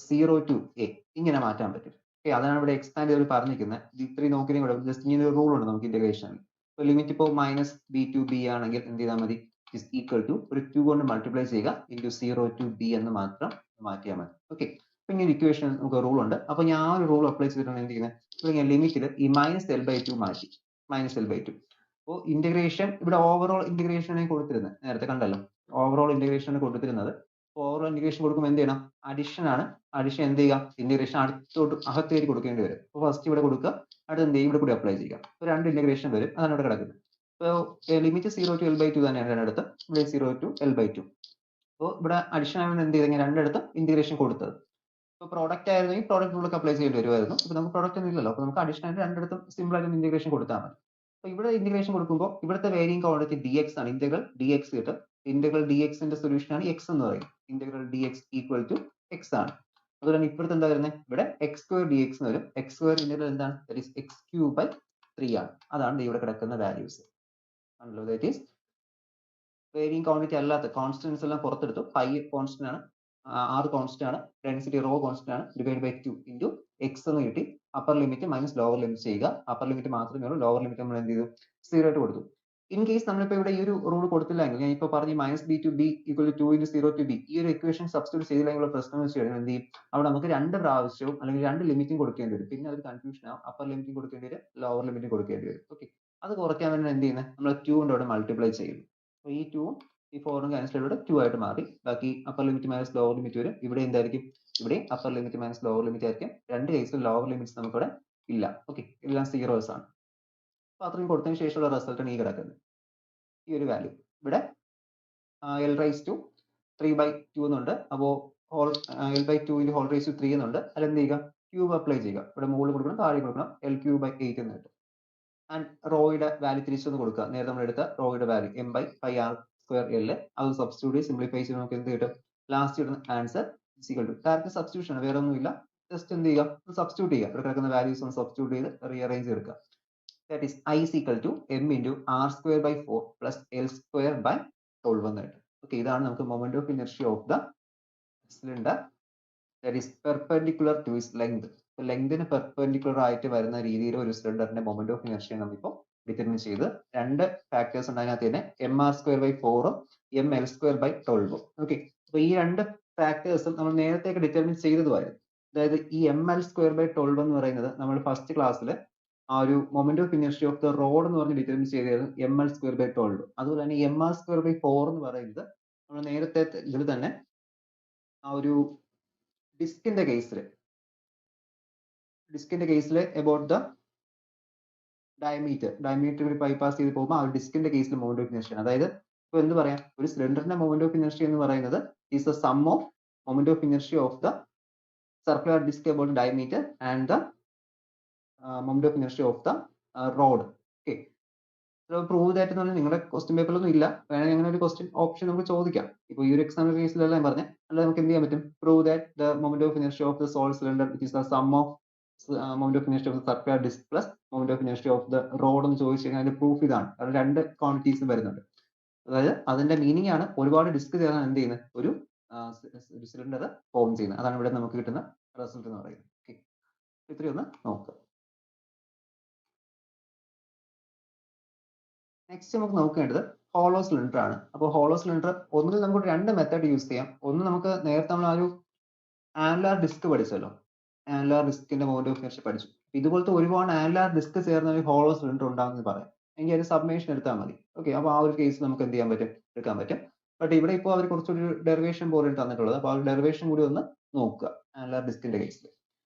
0 to A, ഇങ്ങനെ മാറ്റാൻ പറ്റും. ഓക്കെ, അതാണ് ഇവിടെ എക്സ്പാൻഡ് ചെയ്ത് പറഞ്ഞിരിക്കുന്നത്. ഇത്രയും നോക്കിയും കൂടെ ജസ്റ്റ് ഇങ്ങനെ ഒരു റൂൾ ഉണ്ട് നമുക്ക് ഇന്റഗ്രേഷനിൽ. ഇപ്പോൾ ലിമിറ്റ് ഇപ്പോൾ -B2B ആണെങ്കിൽ എന്ത് ചെയ്താൽ മതി, ഇസ് ഈക്വൽ ടു ഒരു 2 കൊണ്ട് മൾട്ടിപ്ലൈ ചെയ്യുക, ഇൻറ്റു 0 to B എന്ന് മാത്രം മാറ്റിയാൽ മതി. ഓക്കെ, അപ്പൊ ഇങ്ങനെ ഇക്വേഷൻ നമുക്ക് റൂൾ ഉണ്ട്. അപ്പൊ ഞാൻ ആ ഒരു റൂൾ അപ്ലൈ ചെയ്തിട്ടാണ് എന്ത് ചെയ്യുന്നത്, ഇപ്പോൾ ഞാൻ ലിമിറ്റിൽ ഈ -L/2 മാറ്റി, -L/2. അപ്പോൾ ഇന്റഗ്രേഷൻ ഇവിടെ ഓവറോൾ ഇന്റഗ്രേഷൻ കൊടുത്തിരുന്നത് നേരത്തെ കണ്ടല്ലോ, ഓവറോൾ ഇന്റഗ്രേഷൻ കൊടുത്തിരുന്നത്. ഓവറോൾ ഇന്റഗ്രേഷൻ കൊടുക്കുമ്പോൾ എന്ത് ചെയ്യണം, അഡിഷൻ ആണ്. അഡിഷൻ എന്ത് ചെയ്യുക, ഇന്റഗ്രേഷൻ അകത്തേക്ക് കൊടുക്കേണ്ടി വരും. അപ്പോൾ ഫസ്റ്റ് ഇവിടെ കൊടുക്കുക, അടുത്ത് എന്ത് ചെയ്യും, ഇവിടെ കൂടി അപ്ലൈ ചെയ്യുക. അപ്പോൾ രണ്ട് ഇന്റഗ്രേഷൻ വരും, അതാണ് ഇവിടെ കിടക്കുന്നത്. അപ്പോൾ ലിമിറ്റ് 0 to L/2 തന്നെയാണ് രണ്ടിടത്ത്, ഇവിടെ 0 to L/2. അപ്പോൾ ഇവിടെ അഡിഷൻ ആണ് എന്ത് ചെയ്തെങ്കിൽ രണ്ടിടത്ത് ഇന്റഗ്രേഷൻ കൊടുത്തത്. ഇപ്പോൾ പ്രോഡക്റ്റ് ആയിരുന്നെങ്കിൽ പ്രോഡക്റ്റ് റൂളൊക്കെ അപ്ലൈ ചെയ്യേണ്ടി വരുമായിരുന്നു. ഇപ്പോൾ നമുക്ക് പ്രോഡക്റ്റ് ഒന്നും ഇല്ലല്ലോ, അപ്പോൾ നമുക്ക് അഡിഷൻ ആയിട്ട് രണ്ടിടത്തും സിമ്പിൾ ആയിട്ട് ഇന്റഗ്രേഷൻ കൊടുത്താൽ മതി. അപ്പോൾ ഇവിടെ ഇന്റഗ്രേഷൻ കൊടുക്കുമ്പോൾ ഇവിടുത്തെ വേരിയിങ് ക്വാണ്ടിറ്റി dx ആണ്, ഇന്റഗ്രൽ dx കിട്ടും. ഇന്റഗ്രൽ dx ന്റെ സൊല്യൂഷൻ ആണ് x എന്ന് പറയും. ഇന്റഗ്രൽ dx ഈക്വൽ ടു x ആണ്. അതുപോലെ ഇപ്പോഴത്തെ എന്താ വരുന്നത്, ഇവിടെ x² dx എന്ന് വരും. x² ഇന്റഗ്രൽ എന്താണ്, ദാറ്റ് ഈസ് x³ 3 ആണ്. അതാണ് ഇവിടെ കിടക്കുന്ന വാല്യൂസ് ആണല്ലോ. ദാറ്റ് ഈസ് വേരിയിങ് ക്വാണ്ടിറ്റി അല്ലാത്ത കോൺസ്റ്റന്റ്സ് എല്ലാം പുറത്തെടുത്തു. പൈ കോൺസ്റ്റന്റ് ആണ്, r കോൺസ്റ്റന്റ് ആണ്, ഡെൻസിറ്റി റോ കോൺസ്റ്റന്റ് ആണ്, ഡിവൈഡ് ബൈ 2 ഇൻറ്റു x എന്ന് കിട്ടി. Upper limit minus lower limit ചെയ്യുക. അപ്പർ ലിമിറ്റ് മാത്രമേ ഉള്ളൂ, ലോവർ ലിമിറ്റ് നമ്മൾ എന്ത് ചെയ്തു, 0 ആയിട്ട് കൊടുത്തു. ഇൻ കേസ് നമ്മളിപ്പോൾ ഇവിടെ ഈ ഒരു റൂൾ കൊടുത്തില്ലെങ്കിൽ, ഞാൻ ഇപ്പോൾ പറഞ്ഞു -B2B equal to 2 into 0 to B, ഈ ഒരു ഇക്വേഷൻ സബ്സ്റ്റിറ്റ്യൂട്ട് ചെയ്തില്ലെങ്കിൽ പ്രശ്നം എന്ന് വെച്ച് കഴിഞ്ഞാൽ എന്ത് ചെയ്യും, അവിടെ നമുക്ക് രണ്ട് പ്രാവശ്യവും അല്ലെങ്കിൽ രണ്ട് ലിമിറ്റും കൊടുക്കേണ്ടി വരും. പിന്നെ ഒരു കൺഫ്യൂഷൻ ആവും, അപ്പർ ലിമിറ്റും കൊടുക്കേണ്ടി വരും, ലോവർ ലിമിറ്റും കൊടുക്കേണ്ടി വരും. ഓക്കെ, അത് കുറയ്ക്കാൻ വേണ്ടി എന്ത് ചെയ്യുന്നത്, നമ്മൾ 2 കൊണ്ട് അവിടെ മൾട്ടിപ്ലൈ ചെയ്യുന്നു. അപ്പോൾ ഈ 2 ഉം ഈ 4 ക്യാൻസൽ ഇവിടെ 2 ആയിട്ട് മാറി. ബാക്കി upper limit minus lower limit വരും. ഇവിടെ എന്തായിരിക്കും, ഇവിടെ upper limit minus lower limit ആയിരിക്കും. രണ്ട് കേസിലും ലോവർ ലിമിറ്റ്സ് നമുക്കിവിടെ ഇല്ല. ഓക്കെ, എല്ലാം സീറോസ് ആണ്. അപ്പൊ അത്രയും കൊടുത്തതിന് ശേഷമുള്ള റിസൾട്ടാണ് ഈ കിടക്കുന്നത്. ഈ ഒരു വാല്യൂ ഇവിടെ എൽ റൈസ് ടു 3/2 എന്നുണ്ട്. അപ്പോൾ L/2 × ഹോൾ റൈസ് ടു 3 എന്നുണ്ട്. അതിൽ എന്ത് ചെയ്യുക, ക്യൂബ് അപ്ലൈ ചെയ്യുക. ഇവിടെ മുകളിൽ കൊടുക്കണം, താഴെ കൊടുക്കണം, L3/8 എന്ന് കിട്ടും. ആൻഡ് റോയുടെ വാല്യൂ തിരിച്ചൊന്ന് കൊടുക്കുക. നേരെ നമ്മൾ എടുത്ത റോയുടെ വാല്യൂ m/πr²L. അത് സബ്സ്റ്റിറ്റ്യൂട്ട് സിംപ്ലിഫൈ ചെയ്ത് നമുക്ക് എന്ത് കിട്ടും, ലാസ്റ്റ് കിട്ടുന്ന ആൻസർ ഡയറക്റ്റ് സബ്സ്റ്റിറ്റ്യൂഷൻ ആണ്, വേറെ ഒന്നുമില്ല. ജസ്റ്റ് എന്ത് ചെയ്യുക, സബ്സ്റ്റിറ്റ്യൂട്ട് ചെയ്യുക. ഇവിടെ കിടക്കുന്ന വാല്യൂസ് ഒന്ന് സബ്സ്റ്റിറ്റ്യൂട്ട് ചെയ്ത് റീഅറേഞ്ച് എടുക്കുക. That is I is equal to m × r²/4 plus L²/12 എന്ന് കിട്ടും. ഓക്കെ, ഇതാണ് നമുക്ക് moment of inertia of the cylinder that is perpendicular to its length. ലെങ്തിന് പെർപെൻഡിക്കുലർ ആയിട്ട് വരുന്ന രീതിയിൽ ഒരു സിലിണ്ടറിന്റെ മൊമെന്റ് ഓഫ് ഇനർഷ്യ നമ്മളിപ്പോൾ ഡിറ്റർമിൻ ചെയ്ത്. രണ്ട് ഫാക്ടേഴ്സ് ഉണ്ട് അതിനകത്ത് തന്നെ, mr²/4ഉം ml²/12ഉം. ഓക്കെ, അപ്പൊ ഈ രണ്ട് ഫാക്ടേഴ്സും നമ്മൾ നേരത്തെ ഡിറ്റർമിൻ ചെയ്തതുമായിരുന്നു. അതായത് ഈ ml²/12 എന്ന് പറയുന്നത് നമ്മൾ ഫസ്റ്റ് ക്ലാസ്സിൽ ആ ഒരു moment of inertia of the rod എന്ന് പറഞ്ഞ് ഡിറ്റർമിൻ ചെയ്തായിരുന്നു ml²/12. അതുപോലെ തന്നെ mr²/4 എന്ന് പറയുന്നത് നമ്മൾ നേരത്തെ ഇതിൽ തന്നെ ആ ഒരു ഡിസ്കിന്റെ കേസിൽ അബൌട്ട് ദ ഡയമീറ്റർ ബൈപാസ് ചെയ്ത് പോകുമ്പോൾ ആ ഒരു ഡിസ്കിന്റെ കേസിൽ മൊമെന്റ് ഓഫ് ഇനർഷ്യ. അതായത് ഇപ്പൊ എന്ത് പറയാം, ഒരു സിലിണ്ടറിന്റെ മൊമെന്റ് ഓഫ് ഇനർഷ്യ എന്ന് പറയുന്നത് is the sum of moment of inertia of the circular disc about diameter and the moment of inertia of the rod. Okay, prove that എന്ന് പറഞ്ഞാൽ നിങ്ങളുടെ ക്വസ്റ്റ്യൻ പേപ്പറിലൊന്നും ഇല്ല, വേണമെങ്കിൽ അങ്ങനെ ഒരു ക്വസ്റ്റ്യൻ ഓപ്ഷൻ നമുക്ക് ചോദിക്കാം. ഇപ്പൊ ഈ ഒരു എക്സാമിന്റെ കേസിലല്ല ഞാൻ പറഞ്ഞത്, അല്ലാതെ നമുക്ക് എന്ത് ചെയ്യാൻ പറ്റും, prove that the moment of inertia of the solid cylinder which is the sum of moment of inertia of the circular disc plus moment of inertia of the rod എന്ന് ചോദിച്ചു കഴിഞ്ഞാൽ അതിന്റെ പ്രൂഫ് ഇതാണ്. കാരണം രണ്ട് ക്വാണ്ടിറ്റീസ് വരുന്നുണ്ട്. അതായത് അതിന്റെ മീനിങ് ആണ് ഒരുപാട് ഡിസ്ക് ചേർന്ന് എന്ത് ചെയ്യുന്നത്, ഒരു സിലിണ്ടർ ഫോം ചെയ്യുന്നത്. അതാണ് ഇവിടെ നമുക്ക് കിട്ടുന്ന റിസൾട്ട് എന്ന് പറയുന്നത്. ഓക്കെ, ഇത്രയും ഒന്ന് നോക്കുക. നെക്സ്റ്റ് നമുക്ക് നോക്കേണ്ടത് ഹോളോ സിലിണ്ടർ ആണ്. അപ്പോൾ ഹോളോ സിലിണ്ടർ ഒന്നിൽ നമുക്ക് രണ്ട് മെത്തേഡ് യൂസ് ചെയ്യാം. ഒന്ന് നമുക്ക് നേരത്തെ നമ്മൾ ആ ഒരു ആനുലാർ ഡിസ്ക് പഠിച്ചല്ലോ, ആനുലാർ ഡിസ്കിന്റെ മൊമെന്റ് ഓഫ് ഇനർഷ്യ പഠിച്ചു. ഇതുപോലത്തെ ഒരുപാട് ആനുലാർ ഡിസ്ക് ചേർന്ന ഒരു ഹോളോ സിലിണ്ടർ ഉണ്ടാകുമെന്ന് പറയാം. എങ്കിൽ ഒരു സബ്മേഷൻ എടുത്താൽ മതി. ഓക്കെ, അപ്പോൾ ആ ഒരു കേസ് നമുക്ക് എന്ത് ചെയ്യാൻ പറ്റും, എടുക്കാൻ പറ്റും. ബട്ട് ഇവിടെ ഇപ്പോൾ അവർ കുറച്ചൊരു ഡെറിവേഷൻ പോലെയാണ് തന്നിട്ടുള്ളത്. അപ്പോൾ ആ ഒരു ഡെറിവേഷൻ കൂടി ഒന്ന് നോക്കുക. ആനുലാർ ഡിസ്കിന്റെ കേസിൽ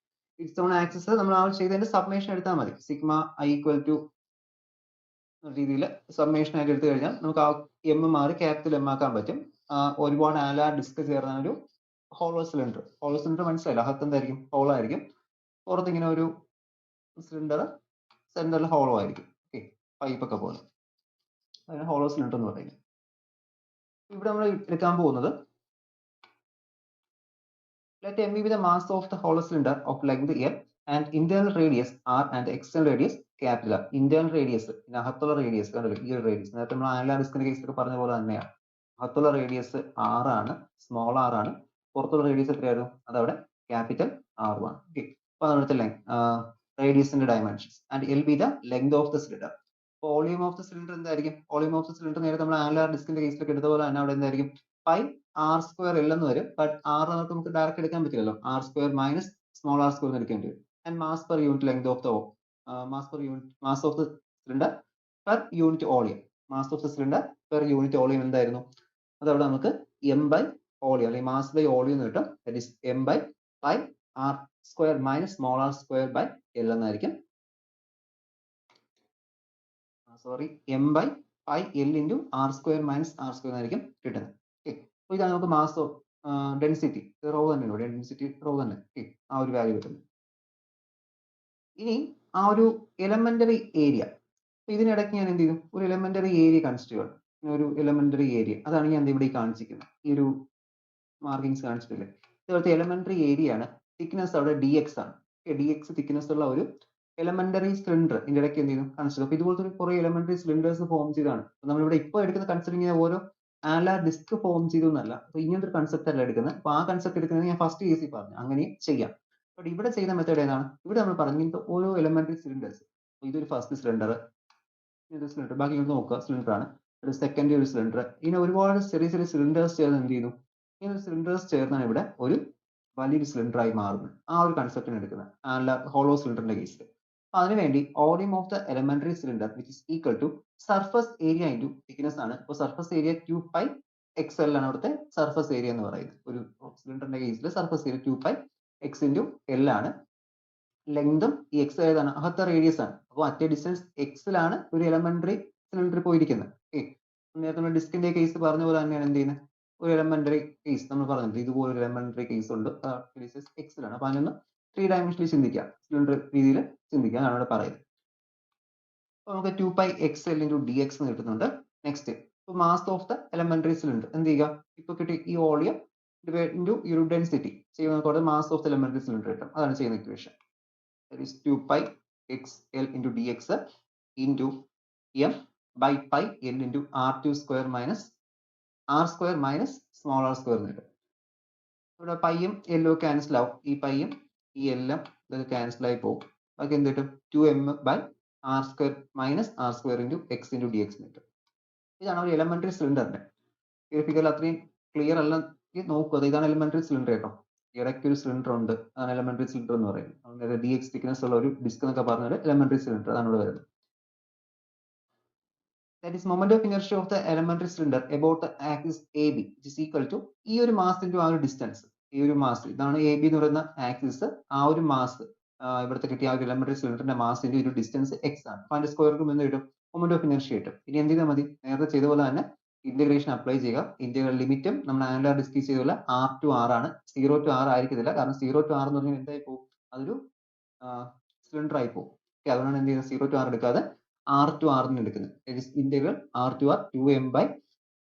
ഇറ്റ്സ് ഓൺ ആക്സിസ് നമ്മൾ ആ ചെയ്തതിന്റെ സബ്മേഷൻ എടുത്താൽ മതി. സിഗ്മ I = രീതിയിൽ സബ്മേഷൻ ആയിട്ട് എടുത്തു കഴിഞ്ഞാൽ നമുക്ക് ആ എം മാറി ക്യാപിറ്റൽ M ആക്കാൻ പറ്റും. ഒരുപാട് ആനുലാർ ഡിസ്ക് ചേർന്ന ഒരു ഹോളോ സിലിണ്ടർ. ഹോളോ സിലിണ്ടർ മനസ്സിലായില്ല, അകത്ത് എന്തായിരിക്കും, ഹോളോ ആയിരിക്കും. പുറത്ത് ഇങ്ങനെ ഒരു സിലിണ്ടർ, സെന്ററിൽ ഹോളോ ആയിരിക്കും. ഓക്കെ, പൈപ്പ് ഒക്കെ പോലെ, അതിന് ഹോളോ സിലിണ്ടർ എന്ന് പറയുന്നത്. ഇവിടെ നമ്മൾ എടുക്കാൻ പോകുന്നത് let M be the mass of the hollow cylinder of length L and internal radius R and external radius capital R. Internal radius, അകത്തുള്ള റേഡിയസ് കണ്ടല്ലോ, ഈ ഒരു റേഡിയസ് നേരത്തെ നമ്മൾ ആനുലാർ ഡിസ്കിന്റെ കേസിലൊക്കെ പറഞ്ഞ പോലെ തന്നെയാണ്. അകത്തുള്ള റേഡിയസ് R ആണ്, സ്മോൾ r ആണ്. പുറത്തുള്ള റേഡിയസ് എത്രയായിരുന്നു, അതവിടെ ക്യാപിറ്റൽ R ആണ്. ഓക്കെ, അപ്പൊ അവിടുത്തെ റേഡിയസിന്റെ dimensions. And L be the length of the cylinder. Volume of the cylinder എന്തായിരിക്കും, വോളിയം ഓഫ് ദ സിലിണ്ടർ നേരത്തെ നമ്മൾ ആനുലാർ ഡിസ്കിന്റെ കേസിലൊക്കെ എടുത്ത പോലെ തന്നെ അവിടെ എന്തായിരിക്കും, πr² എന്ന് വരും. ബട്ട് r നമുക്ക് ഡയറക്റ്റ് എടുക്കാൻ പറ്റില്ലല്ലോ, r² മൈനസ് സ്മോൾ r² എന്ന് എടുക്കേണ്ടി വരും. And mass per unit length of the mass of the cylinder per unit volume. Mass of the cylinder per unit volume എന്തായിരുന്നു, അതവിടെ നമുക്ക് m/വോളിയം അല്ലെങ്കിൽ മാസ് ബൈ വോളിയം എന്ന് കിട്ടും. That is m/πr² minus small r²/L എന്നായിരിക്കും. Sorry, m/πL × r² minus r² എന്നായിരിക്കും കിട്ടുന്നത്. അപ്പോൾ ഇതാണ് നമുക്ക് മാസ് ഓഫ് ഡെൻസിറ്റി റോ തന്നെ, ഡെൻസിറ്റി റോ തന്നെ ആ ഒരു വാല്യൂ കിട്ടുന്നത്. ഇനി ആ ഒരു എലമെന്ററി ഏരിയ, ഇതിനിടയ്ക്ക് ഞാൻ എന്ത് ചെയ്തു, ഒരു എലമെന്ററി ഏരിയ കൺസിഡർ ചെയ്യണം. ഒരു എലമെന്ററി ഏരിയ, അതാണ് ഞാൻ ഇവിടെ കാണിച്ചിരിക്കുന്നത്. ഈ ഒരു മാർക്കിങ്സ് കാണിച്ചിട്ടില്ലേ, ഇതുപോലത്തെ എലമെന്ററി ഏരിയ ആണ്. തിക്നെസ് അവിടെ dx ആണ്. dx തിക്നെസ് ഉള്ള ഒരു എലമെന്ററി സിലിണ്ടർ ഇതിന്റെ ഇടയ്ക്ക് എന്ത് ചെയ്തു, കൺസിഡർ. അപ്പോൾ ഇതുപോലത്തെ കുറെ എലമെന്ററി സിലിണ്ടേഴ്സ് ഫോം ചെയ്താണ് നമ്മളിവിടെ ഇപ്പോൾ എടുക്കുന്ന കൺസിഡർ ചെയ്യുന്ന ഓരോ ആനുലാർ ഡിസ്ക് ഫോം ചെയ്തു എന്നല്ല. അപ്പൊ ഇങ്ങനത്തെ ഒരു കൺസെപ്റ്റ് അല്ല എടുക്കുന്നത്. അപ്പൊ ആ കൺസെപ്റ്റ് എടുക്കുന്നത് ഞാൻ ഫസ്റ്റ് കേസിൽ പറഞ്ഞു, അങ്ങനെ ചെയ്യാം. ബട്ട് ഇവിടെ ചെയ്യുന്ന മെത്തേഡ് ഏതാണ്, ഇവിടെ നമ്മൾ പറഞ്ഞു ഇങ്ങനത്തെ ഓരോ എലമെന്ററി സിലിണ്ടേഴ്സ്. ഇതൊരു ഫസ്റ്റ് സിലിണ്ടർ, ഇതൊരു സിലിണ്ടർ, ബാക്കി ഇങ്ങോട്ട് നോക്കുക, സിലിണ്ടർ ആണ്. ഒരു സെക്കൻഡ് ഒരു സിലിണ്ടർ, ഇങ്ങനെ ഒരുപാട് ചെറിയ ചെറിയ സിലിണ്ടേഴ്സ് ചേർന്ന് എന്ത് ചെയ്യുന്നു, ഇങ്ങനെ സിലിണ്ടേഴ്സ് ചേർന്നാണ് ഇവിടെ ഒരു വലിയൊരു സിലിണ്ടർ ആയി മാറുന്നത്. ആ ഒരു കൺസെപ്റ്റിന് എടുക്കുന്നത് ആനുലാർ ഹോളോ സിലിണ്ടറിന്റെ കേസിൽ. അതിനുവേണ്ടി volume of the elementary cylinder which is equal to surface area into thickness ആണ്. ഇപ്പോൾ സർഫസ് ഏരിയ 2πL XL ആണ് അവിടുത്തെ സർഫസ് ഏരിയ എന്ന് പറയുന്നത്. ഒരു സിലിണ്ടറിന്റെ കേസിൽ surface area 2π x into L ആണ്. ലെങ്തും ഈ എക്സ് ഏതാണ് അകത്തെ റേഡിയസ് ആണ്. അപ്പോൾ അറ്റ് ഡിസ്റ്റൻസ് എക്സിലാണ് ഒരു എലമെന്ററി സിലിണ്ടർ പോയിരിക്കുന്നത്. നേരത്തെ നമ്മൾ ഡിസ്കിന്റെ കേസ് പറഞ്ഞ പോലെ തന്നെയാണ് എന്ത് ചെയ്യുന്നത്, ഒരു എലമെന്ററി കേസ് നമ്മൾ പറഞ്ഞിട്ടുണ്ട്, ഇതുപോലെ ഒരു എലമെന്ററി കേസ് ഉണ്ട് എക്സിലാണ്. അപ്പൊ അതിനൊന്ന് 3 ഡയമെൻഷനിൽ ചിന്തിക്കാം, സിലിണ്ടർ രീതിയിൽ ചിന്തിക്കാം ആണ് ഇവിടെ പറയുന്നത്. അപ്പൊ നമുക്ക് 2π XL into dx എന്ന് കിട്ടുന്നുണ്ട്. Next mass of the elementary cylinder എന്ത് ചെയ്യുക, ഇപ്പൊ കിട്ടി ഈ വോളിയം ഇൻറ്റു ഈ ഒരു ഡെൻസിറ്റി ചെയ്യുന്ന mass of the elementary cylinder കിട്ടും. അതാണ് ചെയ്യുന്ന equation. That is 2π XL into dx into m by pi L into R2 square minus R square minus small r square എന്ന് കിട്ടും. ഇവിടെ പൈയും എല്ലും ക്യാൻസൽ ആവും, ഈ പൈയും ഈ എല്ലാം ഇത് ക്യാൻസൽ ആയി പോകും. ബാക്കി എന്ത് കിട്ടും, 2m by R square minus R square into x into dx എന്ന് കിട്ടും. ഇതാണ് ഒരു എലമെന്ററി സിലിണ്ടറിന്റെ ഈ ഫിഗറിൽ അത്രയും ക്ലിയർ അല്ല നോക്കുക. ഇതാണ് എലമെന്ററി സിലിണ്ടർ കേട്ടോ. ഇടയ്ക്ക് ഒരു സിലിണ്ടർ ഉണ്ട്, അതാണ് എലമെന്ററി സിലിണ്ടർ എന്ന് പറയുന്നത്. dx thickness ഉള്ള ഒരു ഡിസ്ക് എന്നൊക്കെ പറഞ്ഞാൽ എലമെന്ററി സിലിണ്ടർ, അതാണ് ഇവിടെ വരുന്നത്. That is moment of inertia of the elementary cylinder about the axis AB which is equal to ഈ ഒരു മാസ് into ആ ഒരു ഡിസ്റ്റൻസ്, ഈ ഒരു മാസ് ഇതാണ് AB എന്ന് പറയുന്ന ആക്സിസ്, ആ ഒരു മാസ് ഇവിടുത്തെ കിട്ടിയ ആ ഒരു എലമെന്ററി സിലിണ്ടറിന്റെ മാസ് into ഒരു ഡിസ്റ്റൻസ് x ആണ്. അപ്പൊ അതിന്റെ സ്ക്വയർ എന്ന് കിട്ടും, മൊമെന്റ് ഓഫ് ഇനർഷ്യ കിട്ടും. ഇനി എന്ത് ചെയ്താൽ മതി, നേരത്തെ ചെയ്ത പോലെ തന്നെ ഇന്റഗ്രേഷൻ അപ്ലൈ ചെയ്യുക. ഇന്റഗ്രൽ ലിമിറ്റും നമ്മൾ ആംഗുലാർ ഡിസ്കസ് ചെയ്ത പോലെ R to R ആണ്, 0 to R ആയിരിക്കത്തില്ല. കാരണം 0 to R എന്ന് പറഞ്ഞാൽ എന്തായി പോകും, അതൊരു സിലിണ്ടർ ആയി പോകും. അതുകൊണ്ടാണ് എന്ത് ചെയ്യുന്നത്, 0 to R എടുക്കാതെ R to R എന്ന് എടുക്കുന്നത്. Integral R to R 2m by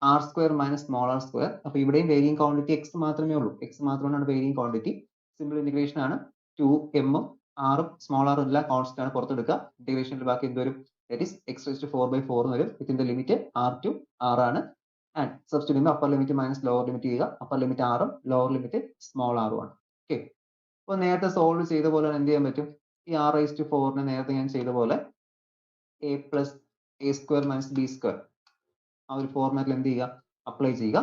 R square minus small r square. അപ്പൊ ഇവിടെയും വേരിയിങ് ക്വാണ്ടിറ്റി x മാത്രമേ ഉള്ളൂ, x മാത്രമാണ് വേരിയിങ് ക്വാണ്ടിറ്റി. സിമ്പിൾ ഇന്റഗ്രേഷൻ ആണ്. 2m ഉം r ഉം സ്മോൾ r എല്ലാം കോൺസ്റ്റന്റ് ആണ്, പുറത്തെടുക്കുക. ഇന്റഗ്രേഷനിൽ ബാക്കി എന്തുവരും, that is x raised to 4/4 എന്ന് വരും. ഇതിന്റെ ലിമിറ്റ് R to R ആണ്. ആൻഡ് സബ്സ്റ്റിറ്റ്യൂട്ട് ചെയ്യുമ്പോൾ upper limit minus lower limit ചെയ്യുക. അപ്പർ ലിമിറ്റ് R ഉം ലോവർ ലിമിറ്റ് സ്മോൾ r ഉം ആണ്. ഓക്കെ, അപ്പൊ നേരത്തെ സോൾവ് ചെയ്ത പോലെ എന്ത് ചെയ്യാൻ പറ്റും, ഈ R raised to 4 നേരത്തെ ഞാൻ ചെയ്ത പോലെ a plus a square minus b square ആ ഒരു ഫോർമാറ്റിൽ എന്ത് ചെയ്യുക, അപ്ലൈ ചെയ്യുക.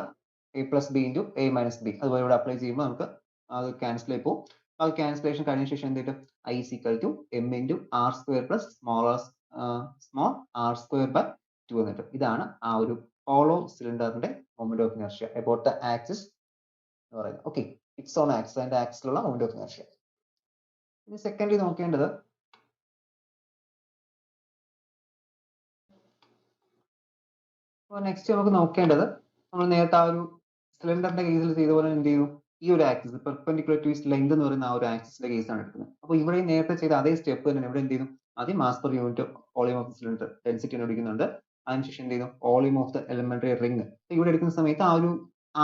a plus b into a minus b അതുപോലെ ഇവിടെ അപ്ലൈ ചെയ്യുമ്പോൾ നമുക്ക് അത് ക്യാൻസൽ ആയി പോകും. ആ ക്യാൻസലേഷൻ കഴിഞ്ഞ ശേഷം എന്ത് കിട്ടും, i is equal to m into r square plus small r square by 2 എന്ന് കിട്ടും. ഇതാണ് ആ ഒരു ഹോളോ സിലിണ്ടറിന്റെ moment of inertia about the axis എന്ന് പറയുന്നത്. ഓക്കെ, ഇറ്റ്സ് ഓൺ ആക്സിസ്, അതിന്റെ ആക്സിലുള്ള മൊമെന്റ് ഓഫ് ഇനർഷ്യ. ഇനി സെക്കൻഡ്ലി നോക്കേണ്ടത് നെക്സ്റ്റ് നമുക്ക് നോക്കേണ്ടത്, നമ്മൾ നേരത്തെ ആ ഒരു സിലിണ്ടറിന്റെ കേസിൽ ചെയ്ത പോലെ എന്ത് ചെയ്തു, ഈ ഒരു axis perpendicular two is length എന്ന് പറയുന്ന ആ ഒരു ആക്സിസിന്റെ കേസാണ് എടുക്കുന്നത്. അപ്പോൾ ഇവിടെ നേരത്തെ ചെയ്ത അതേ സ്റ്റെപ്പ് തന്നെ ഇവിടെ എന്ത് ചെയ്തു, ആദ്യം mass per unit volume of cylinder density എടുക്കുന്നുണ്ട്. അതിനുശേഷം എന്ത് ചെയ്തു, volume of the elementary ring. ഇവിടെ എടുക്കുന്ന സമയത്ത് ആ ഒരു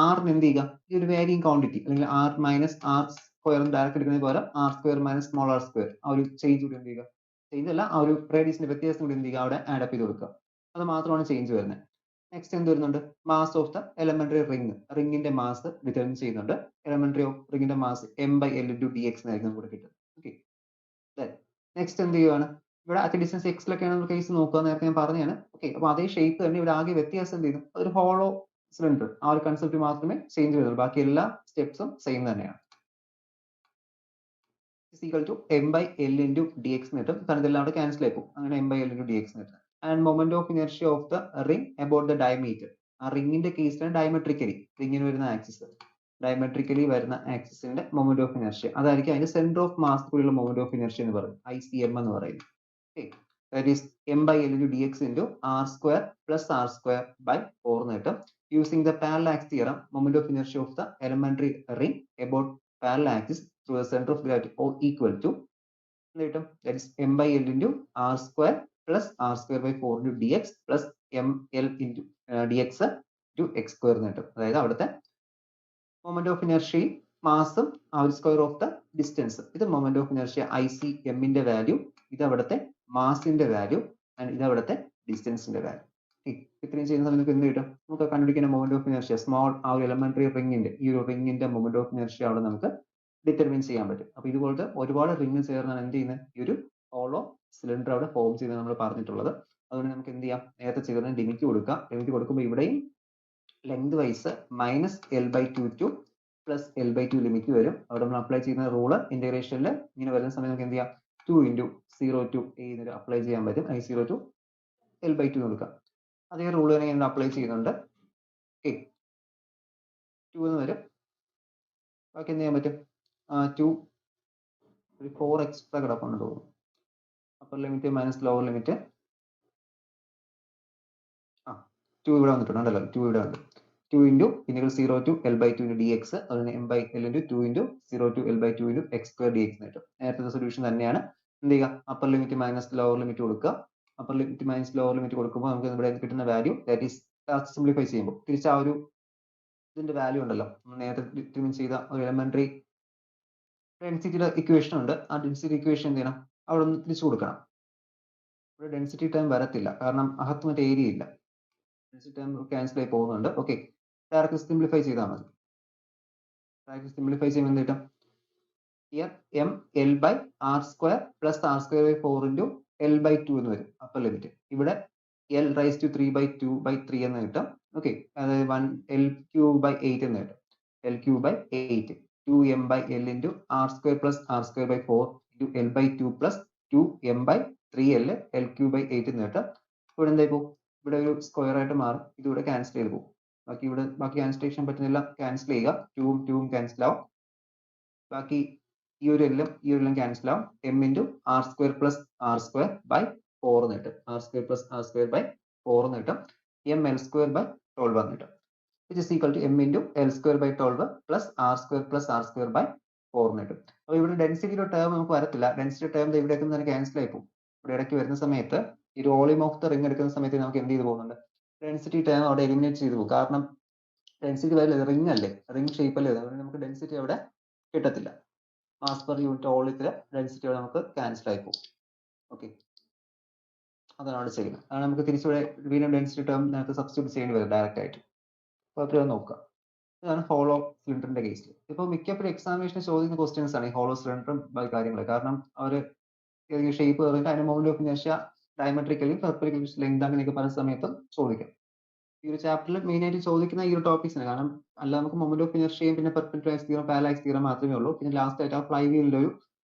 ആറിന് എന്ത് ചെയ്യുക, ഈ ഒരു വേരിയിങ് ക്വാണ്ടിറ്റി അല്ലെങ്കിൽ R minus R square direct എടുക്കുന്നത് പോലെ R square minus small r square ആ ഒരു ചേഞ്ച് കൂടി എന്ത് ചെയ്യുക, ചേഞ്ച് അല്ല ആ ഒരു റേഡിയസിന്റെ വ്യത്യാസം കൂടി എന്ത് ചെയ്യുക, അവിടെ ആഡ് അപ്പ് ചെയ്ത് കൊടുക്കുക. അത് മാത്രമാണ് ചേഞ്ച് വരുന്നത്. നെക്സ്റ്റ് എന്ത് വരുന്നുണ്ട്, mass of the elementary ring, റിംഗിന്റെ മാസ് ഡിറ്റർമിൻ ചെയ്യുന്നുണ്ട്. എലമെന്ററി ഓഫ് റിംഗിന്റെ mass m by L into dx എന്നായിരിക്കും നമുക്ക് കിട്ടുന്നത്. ഓക്കെ, നെക്സ്റ്റ് എന്ത് ചെയ്യുവാണ്, ഇവിടെ അറ്റ് ഡിസ്റ്റൻസ് എക്സിലൊക്കെയാണ് നമ്മൾ കേസ് നോക്കുക, നേരത്തെ ഞാൻ പറഞ്ഞതാണ്. ഓക്കെ, അപ്പൊ അതേ ഷേപ്പ് തന്നെ ഇവിടെ ആകെ വ്യത്യാസം എന്ത് ചെയ്യുന്നു, അതൊരു ഹോളോ സിലിണ്ടർ ആ ഒരു കൺസെപ്റ്റ് മാത്രമേ ചേഞ്ച് വരുന്നുള്ളൂ, ബാക്കി എല്ലാ സ്റ്റെപ്സും സെയിം തന്നെയാണ്. is equal to m by L into dx എന്ന് കിട്ടും. കാരണം ഇതെല്ലാം അവിടെ ക്യാൻസൽ ആയി പോകും, അങ്ങനെ m by L into dx എന്ന് കിട്ടും. And moment of inertia of the ring about the diameter. ആ റിംഗിന്റെ കേസിലാണ് ഡയമട്രിക്കലി റിംഗിന് വരുന്ന ആക്സിസ്, ഡയമട്രിക്കലി വരുന്ന ആക്സിസിന്റെ മൊമെന്റ് ഓഫ് ഇനർഷ്യ അതായിരിക്കും അതിന്റെ സെന്റർ ഓഫ് മാസ് കൂടിയുള്ള മൊമെന്റ് ഓഫ് ഇനർഷ്യ എന്ന് പറയും, ICM എന്ന് പറയുന്നത്. Okay, that is m by L into dx into R square plus R square by 4 എന്ന് കിട്ടും. Using the parallax theorem, moment of inertia of the elementary ring about parallel axis through the center of gravity O equal to that is m by L into R square plus R square by 4 into dx plus ml into dx to x square എന്ന് കിട്ടും. അതായത് അവിടുത്തെ moment of ഇനർഷ്യയും മാസും ആ ഒരു square of the distance. ഇത് moment of inertia ICM ന്റെ value, ഇത് അവിടുത്തെ മാസിന്റെ വാല്യൂ ആൻഡ് ഇത് അവിടുത്തെ ഡിസ്റ്റൻസിന്റെ വാല്യൂ. ഇത്രയും ചെയ്യുന്ന സമയത്ത് എന്ത് കിട്ടും, നമുക്ക് കണ്ടുപിടിക്കുന്ന മൊമെന്റ് ഓഫ് ഇനർഷ്യ സ്മോൾ ആ ഒരു എലമെന്ററി റിംഗിന്റെ ഈ ഒരു റിംഗിന്റെ മൊമെന്റ് ഓഫ് ഇനർഷ്യ അവിടെ നമുക്ക് ഡിറ്റർമിൻ ചെയ്യാൻ പറ്റും. അപ്പൊ ഇതുപോലത്തെ ഒരുപാട് റിംഗ് ചേർന്നാണ് എന്ത് ചെയ്യുന്നത്, ഈ ഒരു ഹോളോ സിലിണ്ടർ അവിടെ ഫോം ചെയ്യുന്നത് നമ്മൾ പറഞ്ഞിട്ടുള്ളത്. അതുകൊണ്ട് നമുക്ക് എന്ത് ചെയ്യാം, നേരത്തെ ചെയ്തതിന് ലിമിറ്റ് കൊടുക്കാം. ലിമിറ്റ് കൊടുക്കുമ്പോൾ ഇവിടെയും length vice minus L/2 two plus L/2 limit വരും. അവിടെ നമ്മൾ അപ്ലൈ ചെയ്യുന്ന റൂള് ഇന്റഗ്രേഷനിൽ ഇങ്ങനെ വരുന്ന സമയത്ത് നമുക്ക് എന്ത് ചെയ്യാം, 2 into 0 to a എന്നൊരു അപ്ലൈ ചെയ്യാൻ പറ്റും. I0 to L/2 കൊടുക്കാം. അതേ റൂൾ തന്നെ നമ്മൾ അപ്ലൈ ചെയ്യുന്നുണ്ട്. ഓക്കെ, 2 എന്ന് വരും. ബാക്കി എന്ത് ചെയ്യാൻ പറ്റും? 2 ഒരു 4 എക്സ്ട്രാ കിടപ്പുണ്ട് തോന്നുന്നു. Upper limit minus lower limit 2 ഇവിടെ വന്നിട്ടുണ്ട് ഉണ്ടല്ലോ. 2 ഇവിടെ ഉണ്ട്. 2 into integral 0 to L by 2 into D X, അതിന് M by L into 2 into 0 to L by 2 into X square D X കിട്ടും. നേരത്തെ സൊല്യൂഷൻ തന്നെയാണ്. എന്ത് ചെയ്യുക? Upper limit minus lower limit കൊടുക്കുക. Upper limit minus lower limit കൊടുക്കുമ്പോൾ നമുക്ക് ഇവിടെ കിട്ടുന്ന വാല്യൂ ദാറ്റ് ഈസ് സിംപ്ലിഫൈ ചെയ്യുമ്പോൾ തിരിച്ച് ആ ഒരു ഇതിന്റെ വാല്യൂ ഉണ്ടല്ലോ നമ്മൾ നേരത്തെ ഡിറ്റർമിൻ ചെയ്ത ഒരു എലമെന്ററി ഡെൻസിറ്റിയുടെ ഇക്വേഷൻ ഉണ്ട്. ആ ഡെൻസിറ്റി ഇക്വേഷൻ എന്ത് ചെയ്യണം? അവിടെ ഒന്ന് തിരിച്ചു കൊടുക്കണം. ഇവിടെ ഡെൻസിറ്റി ടൈം വരത്തില്ല, കാരണം അകത്ത് മറ്റേ ഏരിയ ഇല്ല. ഡെൻസിറ്റി ടൈം ക്യാൻസൽ ആയി പോകുന്നുണ്ട്. ഓക്കെ, ഡയറക്റ്റ് സിംപ്ലിഫൈ ചെയ്താൽ മതി. ഡയറക്റ്റ് സിംപ്ലിഫൈ ചെയ്യുമ്പോൾ എന്ത് കിട്ടും? M L by R square plus R square by 4 into L by 2 എന്ന് വരും അപ്പർ ലിമിറ്റ്. ഇവിടെ L raise to 3 by 2 by 3 എന്ന് കിട്ടും. ഓക്കെ, അതായത് 1 എൽ ക്യൂബ് ബൈ 8 എന്ന് കിട്ടും. L cube by 8 2 M by L into R square plus R square by 4 into L by 2 plus 2 M by 3 L L cube by 8 എന്ന് കിട്ടും. ഇവിടെ എന്തായി പോകും? ഇവിടെ ഒരു സ്ക്വയർ ആയിട്ട് മാറും. ഇതിവിടെ ക്യാൻസൽ ചെയ്ത് പോകും. ബാക്കി ക്യാൻസലേഷൻ പറ്റുന്നില്ല, ക്യാൻസൽ ചെയ്യുക. 2 ക്യാൻസൽ ആവും. ബാക്കി ഈ ഒരു എല്ലാം ക്യാൻസൽ ആവും. M into R square plus R square by 4 എന്ന് കിട്ടും. R square plus R square by 4 എന്ന് കിട്ടും. എം എൽ സ്ക്വയർ ബൈ 12 എന്ന് കിട്ടും. Which is equal to M into L square by 12 plus R square by 4 എന്ന് കിട്ടും. അപ്പോൾ ഇവിടെ ഡെൻസിറ്റിയുടെ ടേം നമുക്ക് വരത്തില്ല. ഡെൻസിറ്റി ടേം ഇവിടേക്ക് തന്നെ ക്യാൻസൽ ആയി പോകും. ഇവിടെ ഇടയ്ക്ക് വരുന്ന സമയത്ത് ഈ വോളിയം ഓഫ് ദ റിംഗ് എടുക്കുന്ന സമയത്ത് നമുക്ക് എന്ത് ചെയ്ത് പോകുന്നുണ്ട്? ഡെൻസിറ്റി ടേം അവിടെ എലിമിനേറ്റ് ചെയ്ത് പോകും. കാരണം ഡെൻസിറ്റി വരില്ല, റിംഗ് അല്ലേ, റിംഗ് ഷേപ്പ് അല്ലേ, അതുകൊണ്ട് നമുക്ക് ഡെൻസിറ്റി അവിടെ കിട്ടത്തില്ല. മാസ് പെർ യൂണിറ്റ് വോളിയത്തിലെ ഡെൻസിറ്റി അവിടെ നമുക്ക് ക്യാൻസൽ ആയി പോകും. ഓക്കെ, അതാണ് അവിടെ ചെയ്യുന്നത്. അതാണ് നമുക്ക് തിരിച്ചുകൂടെ വീണ്ടും ഡെൻസിറ്റി ടേം നമുക്ക് സബ്സ്റ്റിറ്റ്യൂട്ട് ചെയ്യേണ്ടി വരും ഡയറക്റ്റ് ആയിട്ട്. അപ്പോൾ അത്രയും നോക്കുക. ഇതാണ് ഹോളോ സിലിണ്ടറിന്റെ കേസിൽ. ഇപ്പോൾ മിക്കപ്പോഴും എക്സാമിനേഷന് ചോദിക്കുന്ന ക്വസ്റ്റ്യൻസ് ആണ് ഈ ഹോളോ സിലിണ്ടറും കാര്യങ്ങൾ. കാരണം അവർ ഏതെങ്കിലും ഷേപ്പ് പറഞ്ഞിട്ട് അതിന്റെ moment of inertia diametrically perpendicular length അങ്ങനെയൊക്കെ പല സമയത്തും ചോദിക്കാം. ഈ ഒരു ചാപ്റ്ററിൽ മെയിൻ ആയിട്ട് ചോദിക്കുന്ന ഈ ഒരു ടോപ്പിക്സ് ആണ്. കാരണം അല്ല നമുക്ക് മൊമെന്റ് ഓഫ് ഇനർഷ്യയും പിന്നെ പെർപെൻഡിക്കുലർ തിയറം പാരലാക്സ് തിയറം മാത്രമേ ഉള്ളൂ. പിന്നെ ലാസ്റ്റ് ആയിട്ട് ആ ഫ്ലൈ വീലിന്റെ ഒരു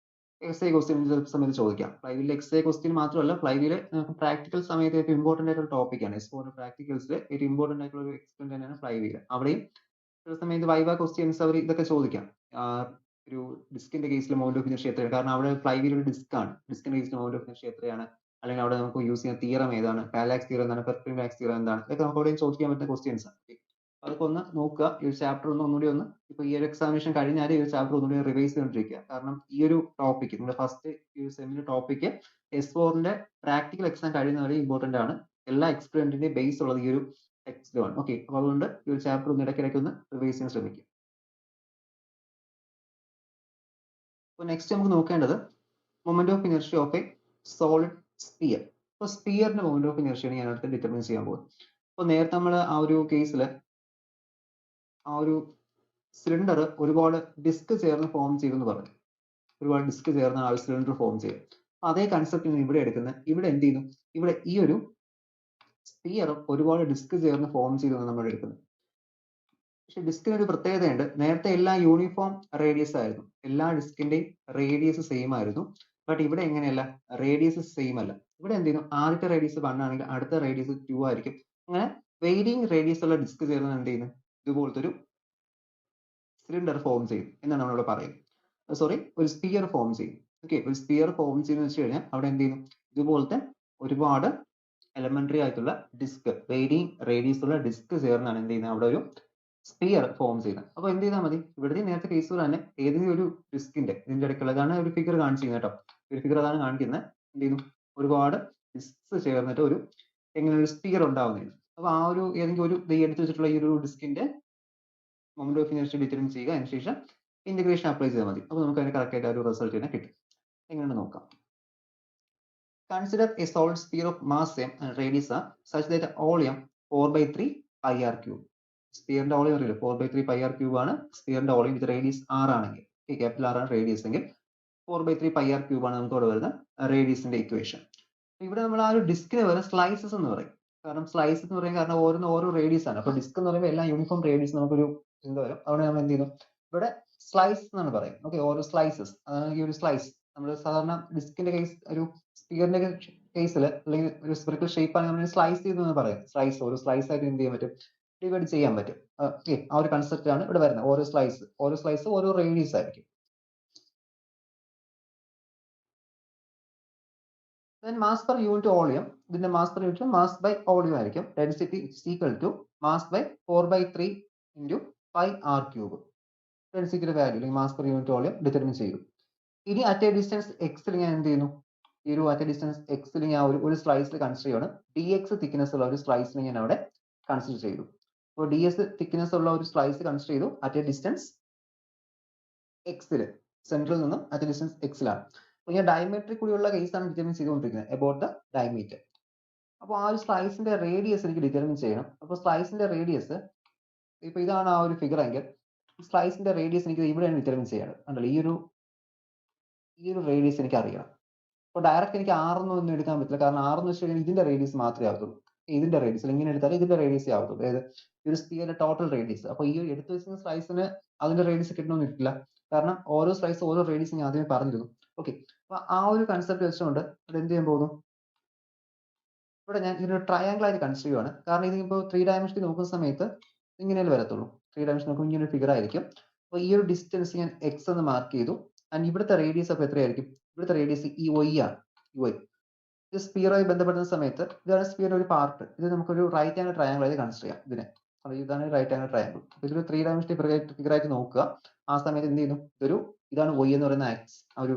എക്സ് ഐ ക്വസ്റ്റ്യൻ ചില സമയത്ത് ചോദിക്കാം. ഫ്ലൈ വീലിൽ എക്സ് ഐ ക്വസ്റ്റ്യൻ മാത്രമല്ല, ഫ്ലൈ വീല് പ്രാക്ടിക്കൽ സമയത്ത് ഏറ്റവും ഇമ്പോർട്ടന്റ് ആയിട്ടുള്ള ടോപ്പിക്കാണ്. S4 പ്രാക്ടിക്കൽസിൽ ഏറ്റവും ഇമ്പോർട്ടന്റ് ആയിട്ടുള്ള ഒരു എക്സ്പെരിമെന്റ് തന്നെയാണ് ഫ്ലൈ വീല്. അവിടെയും ചില സമയത്ത് വൈവ ക്വസ്റ്റ്യൻസ് അവർ ഇതൊക്കെ ചോദിക്കാം. ഒരു ഡിസ്കിന്റെ കേസിൽ മൊമെന്റ് ഓഫ് ഇനർഷ്യ എത്രയാണ്? കാരണം അവിടെ ഫ്ലൈ വീൽ ഒരു ഡിസ്ക് ആണ്. ഡിസ്കിന്റെ കേസിൽ മൊമെന്റ് ഓഫ് ഇനർഷ്യ എത്രയാണ്? അല്ലെങ്കിൽ അവിടെ നമുക്ക് യൂസ് ചെയ്യുന്ന തിയറം ഏതാണ്? പാരലാക്സ് തിയറം എന്താണ്? പെർപെൻഡിക്കുലർ തിയറം എന്താണ്? ഇതൊക്കെ നമുക്ക് അവിടെ ചോദിക്കാൻ പറ്റുന്ന ക്വസ്റ്റ്യൻസ് ആണ്. അതൊക്കെ ഒന്ന് നോക്കുക. ഈ ഒരു ചാപ്റ്റർ ഒന്നുകൂടി ഒന്ന് ഇപ്പൊ ഈ ഒരു എക്സാമിനേഷൻ കഴിഞ്ഞാൽ ഈ ഒരു ചാപ്റ്റർ ഒന്നുകൂടി റിവൈസ് ചെയ്തുകൊണ്ടിരിക്കുക. കാരണം ഈ ഒരു ടോപ്പിക്ക് നമ്മുടെ ഫസ്റ്റ് ഈ ഒരു സെമിന്റെ ടോപ്പിക്ക് S4ന്റെ പ്രാക്ടിക്കൽ എക്സാം കഴിയുന്നവരെ ഇമ്പോർട്ടന്റ് ആണ്. എല്ലാ എക്സ്പെരിമെന്റിന്റെയും ബേസ് ഉള്ളത് ഈ ഒരു ടെക്സ്റ്റിലാണ്. ഓക്കെ, അപ്പൊ അതുകൊണ്ട് ഈ ഒരു ചാപ്റ്റർ ഒന്ന് ഇടയ്ക്കിടയ്ക്ക് ഒന്ന് റിവൈസ് ചെയ്യാൻ ശ്രമിക്കുക. അപ്പോൾ നെക്സ്റ്റ് നമുക്ക് നോക്കേണ്ടത് moment of inertia of a solid sphere. അപ്പോൾ സ്പിയറിന്റെ മൊമെന്റ് ഓഫ് ഇനർഷ്യയാണ് ഞാൻ അടുത്ത് ഡിറ്റർമിൻ ചെയ്യാൻ പോകുന്നത്. അപ്പോൾ നേരത്തെ നമ്മൾ ആ ഒരു കേസിൽ ആ ഒരു സിലിണ്ടർ ഒരുപാട് ഡിസ്ക് ചേർന്ന് ഫോം ചെയ്തെന്ന് പറഞ്ഞു. ഒരുപാട് ഡിസ്ക് ചേർന്ന ആ സിലിണ്ടർ ഫോം ചെയ്യും. അതേ കൺസെപ്റ്റ് ഇവിടെ എടുക്കുന്നത്. ഇവിടെ എന്ത് ചെയ്യുന്നു? ഇവിടെ ഈ ഒരു സ്പിയർ ഒരുപാട് ഡിസ്ക് ചേർന്ന് ഫോം ചെയ്തെന്ന് നമ്മൾ എടുക്കുന്നത്. പക്ഷെ ഡിസ്കിന് ഒരു പ്രത്യേകതയുണ്ട്. നേരത്തെ എല്ലാം യൂണിഫോം റേഡിയസ് ആയിരുന്നു. എല്ലാ ഡിസ്കിന്റെയും റേഡിയസ് സെയിം ആയിരുന്നു. ബട്ട് ഇവിടെ എങ്ങനെയല്ല, റേഡിയസ് സെയിം അല്ല. ഇവിടെ എന്ത് ചെയ്യുന്നു? ആദ്യത്തെ റേഡിയസ് 1 ആണെങ്കിൽ അടുത്ത റേഡിയസ് 2 ആയിരിക്കും. അങ്ങനെ വേരിയിങ് റേഡിയസ് ഉള്ള ഡിസ്ക് ചേർന്ന് എന്ത് ചെയ്യുന്നു? ഇതുപോലത്തെ ഒരു സിലിണ്ടർ ഫോം ചെയ്യും എന്നാണ് നമ്മളിവിടെ പറയുന്നത്. സോറി, ഒരു സ്പിയർ ഫോം ചെയ്യും. ഓക്കെ, ഒരു സ്പിയർ ഫോം ചെയ്യുന്ന വെച്ച് കഴിഞ്ഞാൽ അവിടെ എന്ത് ചെയ്യുന്നു? ഇതുപോലത്തെ ഒരുപാട് എലമെന്ററി ആയിട്ടുള്ള ഡിസ്ക്, വേരിയിങ് റേഡിയസ് ഉള്ള ഡിസ്ക് ചേർന്നാണ് എന്ത് ചെയ്യുന്നത്? അവിടെ ഒരു സ്പിയർ ഫോം ചെയ്യുന്നത്. അപ്പോൾ എന്ത് ചെയ്താൽ മതി? ഇവിടുത്തെ നേരത്തെ കേസ് തന്നെ ഏതെങ്കിലും ഒരു ഡിസ്കിന്റെ ഇതിന്റെ ഇടയ്ക്കുള്ള ഇതാണ് ഒരു ഫിഗർ കാണിച്ചിരിക്കുന്നത് കേട്ടോ. ഒരു ഫിഗർ അതാണ് കാണിക്കുന്നത്. എന്ത് ചെയ്യുന്നു? ഒരുപാട് ഡിസ്ക് ചേർന്നിട്ട് ഒരു എങ്ങനെ ഒരു സ്പിയർ ഉണ്ടാവുന്നതാണ്. അപ്പൊ ആ ഒരു ഏതെങ്കിലും ഒരു എടുത്തു വെച്ചിട്ടുള്ള ഈ ഒരു ഡിസ്കിന്റെ മൊമെന്റ് ഓഫ് ഇനർഷ്യ ഡിറ്റർമിൻ ചെയ്യുക. അതിനുശേഷം ഇന്റഗ്രേഷൻ അപ്ലൈ ചെയ്താൽ മതി. അപ്പോൾ നമുക്ക് അതിന് കറക്റ്റ് ആയിട്ട് ആ ഒരു റിസൾട്ട് തന്നെ കിട്ടും. എങ്ങനെ നോക്കാം. Consider a solid sphere of mass m and radius r such that volume 4/3 pi r cube. സ്പിയറിന്റെ വോളിയം അറിയില്ല, 4/3 pi r cube ആണ് സ്പിയറിന്റെ വോളിയം. ഇത് റേഡിയസ് r ആണെങ്കിൽ, ക്യാപിറ്റൽ R ആണ് റേഡിയസ് എങ്കിൽ 4/3 pi r cube ആണ് നമുക്ക് ഇവിടെ വരുന്ന റേഡിയസിന്റെ ഇക്വേഷൻ. ഇവിടെ നമ്മൾ ആ ഒരു ഡിസ്കിന് വരെ സ്ലൈസസ് എന്ന് പറയും. കാരണം സ്ലൈസ് എന്ന് പറയും, കാരണം ഓരോ റേഡിയസ് ആണ്. അപ്പൊ ഡിസ്ക് എന്ന് പറയുമ്പോൾ എല്ലാം യൂണിഫോം റേഡിയസ് നമുക്കൊരു ചിന്ത വരും. അവിടെ നമ്മൾ എന്ത് ചെയ്യുന്നു? ഇവിടെ സ്ലൈസ് എന്നാണ് പറയും. ഓക്കെ, ഓരോ സ്ലൈസസ്, അതാണ് ഈ ഒരു സ്ലൈസ്. നമ്മൾ സാധാരണ ഡിസ്കിന്റെ കേസ്, ഒരു സ്പിയറിന്റെ കേസിൽ അല്ലെങ്കിൽ ഒരു സ്പിറിക്കൽ ഷേപ്പ് ആണ് നമ്മൾ സ്ലൈസ് ചെയ്തെന്ന് പറയും. സ്ലൈസ്, ഒരു സ്ലൈസ് ആയിട്ട് എന്ത് ചെയ്യാൻ പറ്റും? ഡിവൈഡ് ചെയ്യാൻ പറ്റും. ഓക്കെ, ആ ഒരു കൺസെപ്റ്റ് ആണ് ഇവിടെ വരുന്നത്. ഓരോ സ്ലൈസ് ഓരോ റേഡിയസ് ആയിരിക്കും. Then mass per unit volume, ഇതിന്റെ mass per unit mass by volume ആയിരിക്കും. Density equal to mass by 4/3 into 5r³ ഡെൻസിറ്റിയുടെ വാല്യൂ അല്ലെങ്കിൽ mass per unit volume determine ചെയ്യും. ഇനി അറ്റ് എ ഡിസ്റ്റൻസ് എക്സിൽ ഞാൻ എന്ത് ചെയ്യുന്നു, ഈ ഒരു അറ്റ് എ ഡിസ്റ്റൻസ് എക്സിൽ ഞാൻ ഒരു സ്ലൈസിൽ കൺസിഡർ ചെയ്യാണ്. dx തിക്നെസ് ഉള്ള ഒരു സ്ലൈസിൽ ഞാൻ അവിടെ കൺസിഡർ ചെയ്തു. അപ്പോൾ ds തിക്നെസ് ഉള്ള ഒരു സ്ലൈസ് കൺസിഡർ ചെയ്തു അറ്റ് എ ഡിസ്റ്റൻസ് എക്സിൽ, സെൻട്രൽ നിന്നും അറ്റ് എ ഡിസ്റ്റൻസ് എക്സിലാണ്. അപ്പോൾ ഞാൻ ഡയമീറ്ററിൽ കൂടിയുള്ള കേസാണ് ഡിറ്റർമിൻ ചെയ്തുകൊണ്ടിരിക്കുന്നത്, അബൌട്ട് ദ ഡയമീറ്റർ. അപ്പോൾ ആ ഒരു സ്ലൈസിന്റെ റേഡിയസ് എനിക്ക് ഡിറ്റർമിൻ ചെയ്യണം. അപ്പോൾ സ്ലൈസിന്റെ റേഡിയസ് ഇപ്പൊ ഇതാണ് ആ ഒരു ഫിഗർ എങ്കിൽ സ്ലൈസിന്റെ റേഡിയസ് എനിക്ക് ഇവിടെയാണ് ഡിറ്റർമിൻ ചെയ്യേണ്ടത്. കണ്ടല്ലോ, ഈ ഒരു റേഡിയസ് എനിക്ക് അറിയണം. അപ്പോൾ ഡയറക്റ്റ് എനിക്ക് ഒന്നും എടുക്കാൻ പറ്റില്ല, കാരണം എന്ന് വെച്ച് കഴിഞ്ഞാൽ ഇതിന്റെ റേഡിയസ് മാത്രമേ ആവത്തുള്ളൂ. ഇതിന്റെ റേഡിയസ് ഇങ്ങനെ എടുത്താൽ ഇതിന്റെ റേഡിയസ് ആവത്തുള്ളൂ. അതായത് ഈ ഒരു സ്പിയറിന്റെ ടോട്ടൽ റേഡിയസ്. അപ്പോൾ ഈ എടുത്തു വെച്ചിരുന്ന സ്ലൈസിന് അതിന്റെ റേഡിയസ് കിട്ടണമെന്ന് ഇട്ടില്ല, കാരണം ഓരോ സ്ലൈസ് ഓരോ റേഡിയസ് ഞാൻ ആദ്യമേ പറഞ്ഞിരുന്നു. ഓക്കെ, അപ്പൊ ആ ഒരു കൺസെപ്റ്റ് വെച്ചുകൊണ്ട് അത് എന്ത് ചെയ്യാൻ പോകുന്നു, ഇവിടെ ഞാൻ ഇതൊരു ട്രയാങ്കിൾ ആയിട്ട് കൺസിഡർ ചെയ്യുവാണ്. കാരണം ഇതിപ്പോൾ 3 ഡയമെൻഷനിൽ നോക്കുന്ന സമയത്ത് ഇങ്ങനെയല്ലേ വരത്തുള്ളൂ. 3 ഡയമെൻഷൻ നോക്കുമ്പോൾ ഇങ്ങനെ ഒരു ഫിഗർ ആയിരിക്കും. അപ്പോൾ ഈ ഒരു ഡിസ്റ്റൻസ് ഞാൻ എക്സ് എന്ന് മാർക്ക് ചെയ്തു. ആൻഡ് ഇവിടുത്തെ റേഡിയസ് അപ്പോൾ എത്രയായിരിക്കും, ഇവിടുത്തെ റേഡിയസ് ഈ y ആണ്. y ഇത് സ്പിയറുമായി ബന്ധപ്പെടുന്ന സമയത്ത് ഇതാണ് സ്പിയറിന്റെ ഒരു പാർട്ട്. ഇത് നമുക്കൊരു റൈറ്റ് ആംഗിൾ ട്രയാങ്കിൾ ആയിട്ട് കൺസിഡർ ചെയ്യാം. ഇതിനെ ഇതാണ് റൈറ്റ് ആംഗിൾ ട്രയാങ്കിൾ. ഇതൊരു 3 ഡയമെൻഷൻ ഫിഗർ ആയിട്ട് നോക്കുക. ആ സമയത്ത് എന്ത് ചെയ്യുന്നു, ഇതാണ് y എന്ന് പറയുന്ന ആക്സ്, ആ ഒരു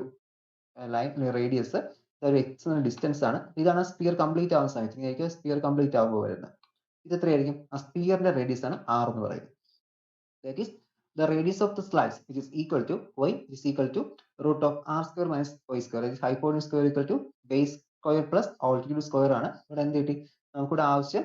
ലൈൻ റേഡിയസ്, ഒരു എക്സ് എന്ന ഡിസ്റ്റൻസ് ആണ്. ഇതാണ് സ്പിയർ കംപ്ലീറ്റ് ആവുന്ന സമയത്ത് ഇങ്ങനെ സ്പിയർ കംപ്ലീറ്റ് ആകുമ്പോൾ വരുന്നത്. ഇത് എത്രയായിരിക്കും, ആ സ്പിയറിന്റെ റേഡിയസ് ആണ് r എന്ന് പറയുന്നത്. That is the radius of the slice, which is equal to y, is equal to root of r square minus y square. That is hypotenuse square equal to base square plus altitude square ആണ്. ഇവിടെ എന്ത് കിട്ടി, നമുക്കിവിടെ ആവശ്യം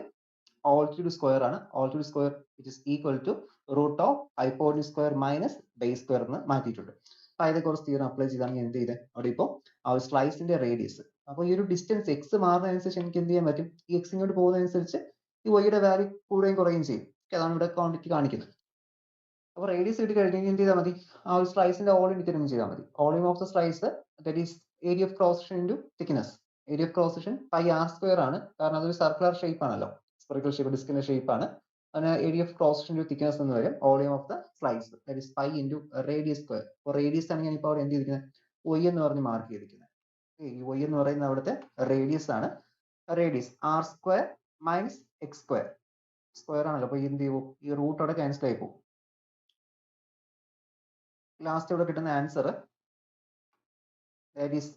altitude square ആണ്. altitude square which is equal to root of hypotenuse square minus base square എന്ന് മാറ്റിയിട്ടുണ്ട്. അപ്പൊ അതിനെ കുറച്ച് തീരം അപ്ലൈ ചെയ്താണ് എന്ത് ചെയ്തത്, അവിടെ ഇപ്പോൾ ആ ഒരു സ്ലൈസിന്റെ റേഡിയസ്. അപ്പോൾ ഈ ഒരു ഡിസ്റ്റൻസ് എക്സ് മാറുന്നതനുസരിച്ച് എനിക്ക് എന്ത് ചെയ്യാൻ പറ്റും, ഈ എക്സ് ഇങ്ങോട്ട് പോകുന്നതനുസരിച്ച് ഈ വൈയുടെ വാല്യൂ കൂടുകയും കുറയുകയും ചെയ്യും. അതാണ് ഇവിടെ ക്വാണ്ടിറ്റി കാണിക്കുന്നത്. അപ്പോൾ റേഡിയസ് കിട്ടി കഴിഞ്ഞെങ്കിൽ എന്ത് ചെയ്താൽ മതി, ആ ഒരു സ്ലൈസിന്റെ വോളിയം ഡിറ്റർമിൻ ചെയ്താൽ മതി. Volume of the slice that is area of cross section into thickness. Area of cross section πr² ആണ്, കാരണം അതൊരു സർക്കുലർ ഷേപ്പ് ആണല്ലോ, സ്പെറിക്കൽ ഷേപ്പ്, ഡിസ്കിന്റെ ഷേപ്പ് ആണ്. അതിന് area of cross section into thickness എന്ന് വരും. Volume of the slice that is π into radius square. അപ്പോൾ റേഡിയസ് ആണ് ഞാൻ ഇപ്പോൾ അവിടെ എന്ത് ചെയ്തിരിക്കുന്നത്, y എന്ന് പറഞ്ഞ് മാർക്ക് ചെയ്തിരിക്കുന്നത്. ഈ y എന്ന് പറയുന്നത് അവിടുത്തെ റേഡിയസ് ആണ്. Radius r² minus x². Square ആണല്ലോ, അപ്പോൾ എന്ത് ചെയ്യും, ഈ റൂട്ട് അവിടെ ക്യാൻസൽ ആയി പോകും. ലാസ്റ്റ് ഇവിടെ കിട്ടുന്ന answer that is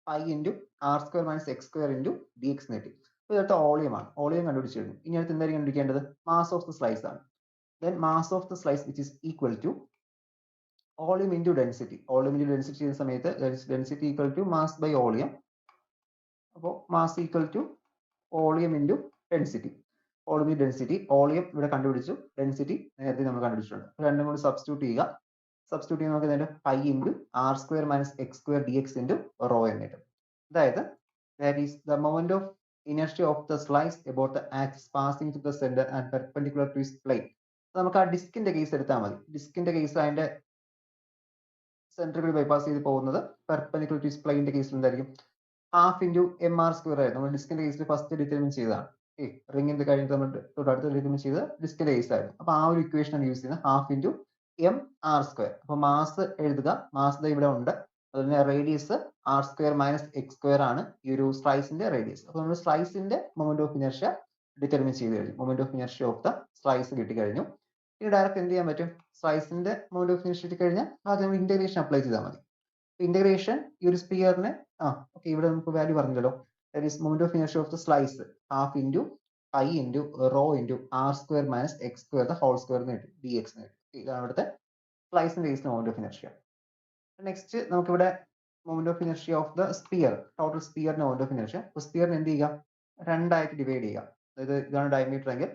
π into r² minus x² into dx എന്ന് കിട്ടി. അപ്പോൾ ഇതൊക്കെ വോളിയം ആണ്. വോളിയം കണ്ടുപിടിച്ചു കഴിഞ്ഞു. ഇനി അടുത്ത് എന്തായിരിക്കും കണ്ടുപിടിക്കേണ്ടത്, മാസ് ഓഫ് ദ സ്ലൈസ് ആണ്. Then mass of the slice which is equal to volume into density. Volume into density ചെയ്യുന്ന സമയത്ത് density equal to mass by volume. അപ്പോൾ mass equal to volume into density. Volume into density, volume ഇവിടെ കണ്ടുപിടിച്ചു, density നേരത്തെ നമ്മൾ കണ്ടുപിടിച്ചിട്ടുണ്ട്. രണ്ടും കൂടി substitute ചെയ്യുക. സബ്സ്റ്റിറ്റ്യൂട്ട് ചെയ്യുന്ന നമുക്ക് നേരം π into r² minus x² dx into rho എന്ന് കിട്ടും. അതായത് that is the moment of inertia of the slice about the axis passing through the center and perpendicular to its plane. നമുക്ക് ആ ഡിസ്കിന്റെ കേസ് എടുത്താൽ മതി. ഡിസ്കിന്റെ കേസ് അതിന്റെ സെന്റർ കൂടി ബൈപ്പാസ് ചെയ്ത് പോകുന്നത് പെർപെൻഡിക്കുലർ ടു ഇറ്റ്സ് പ്ലെയിന്റെ കേസിൽ എന്തായിരിക്കും, ഹാഫ് ഇൻറ്റു mr² ആയിരുന്നു. നമ്മൾ ഡിസ്കിന്റെ കേസിൽ ഫസ്റ്റ് ഡിറ്റർമിൻ ചെയ്തതാണ്. റിംഗിന്റെ കഴിഞ്ഞിട്ട് നമ്മൾ തൊട്ടടുത്ത് ഡിറ്റർമിൻ ചെയ്ത് ഡിസ്കിന്റെ കേസ് ആയിരുന്നു. അപ്പൊ ആ ഒരു ഇക്വേഷൻ ആണ് യൂസ് ചെയ്യുന്നത്, ഹാഫ് ഇൻറ്റു mr². അപ്പൊ മാസ് എഴുതുക, മാസ് ഇവിടെ ഉണ്ട്. അതുപോലെ റേഡിയസ് r² മൈനസ് x² ആണ് ഈ ഒരു സ്ലൈസിന്റെ റേഡിയസ്. അപ്പൊ നമ്മൾ സ്ലൈസിന്റെ മൊമെന്റ് ഓഫ് ഇനർഷ്യ ഡിറ്റർമിൻ ചെയ്ത് കഴിഞ്ഞു. Moment of inertia of the slice കിട്ടി കഴിഞ്ഞു. ഇനി ഡയറക്റ്റ് എന്ത് ചെയ്യാൻ പറ്റും, സ്ലൈസിന്റെ മൊമെന്റ് ഓഫ് ഇനർഷ്യ കിട്ടി കഴിഞ്ഞാൽ ആദ്യം നമ്മൾ ഇന്റഗ്രേഷൻ അപ്ലൈ ചെയ്താൽ മതി. ഇന്റഗ്രേഷൻ ഈ ഒരു സ്പിയറിനെ ഓക്കെ, ഇവിടെ നമുക്ക് വാല്യൂ പറഞ്ഞല്ലോ, that is moment of inertia of the slice half into π into rho into r² minus x² the whole square എന്ന് കിട്ടും, dx എന്ന് കിട്ടും. ഇതാണ് ഇവിടുത്തെ സ്ലൈസിന്റെ കേസിന്റെ മൊമെന്റ് ഓഫ് ഇനർഷ്യ. നെക്സ്റ്റ് നമുക്കിവിടെ moment of inertia of the sphere, total സ്പിയറിന്റെ മൊമെന്റ് ഓഫ് ഇനർഷ്യ. അപ്പോൾ സ്പിയറിനെ എന്ത് ചെയ്യുക, രണ്ടായിട്ട് ഡിവൈഡ് ചെയ്യുക. അതായത് ഇതാണ് ഡയമീറ്റർ എങ്കിൽ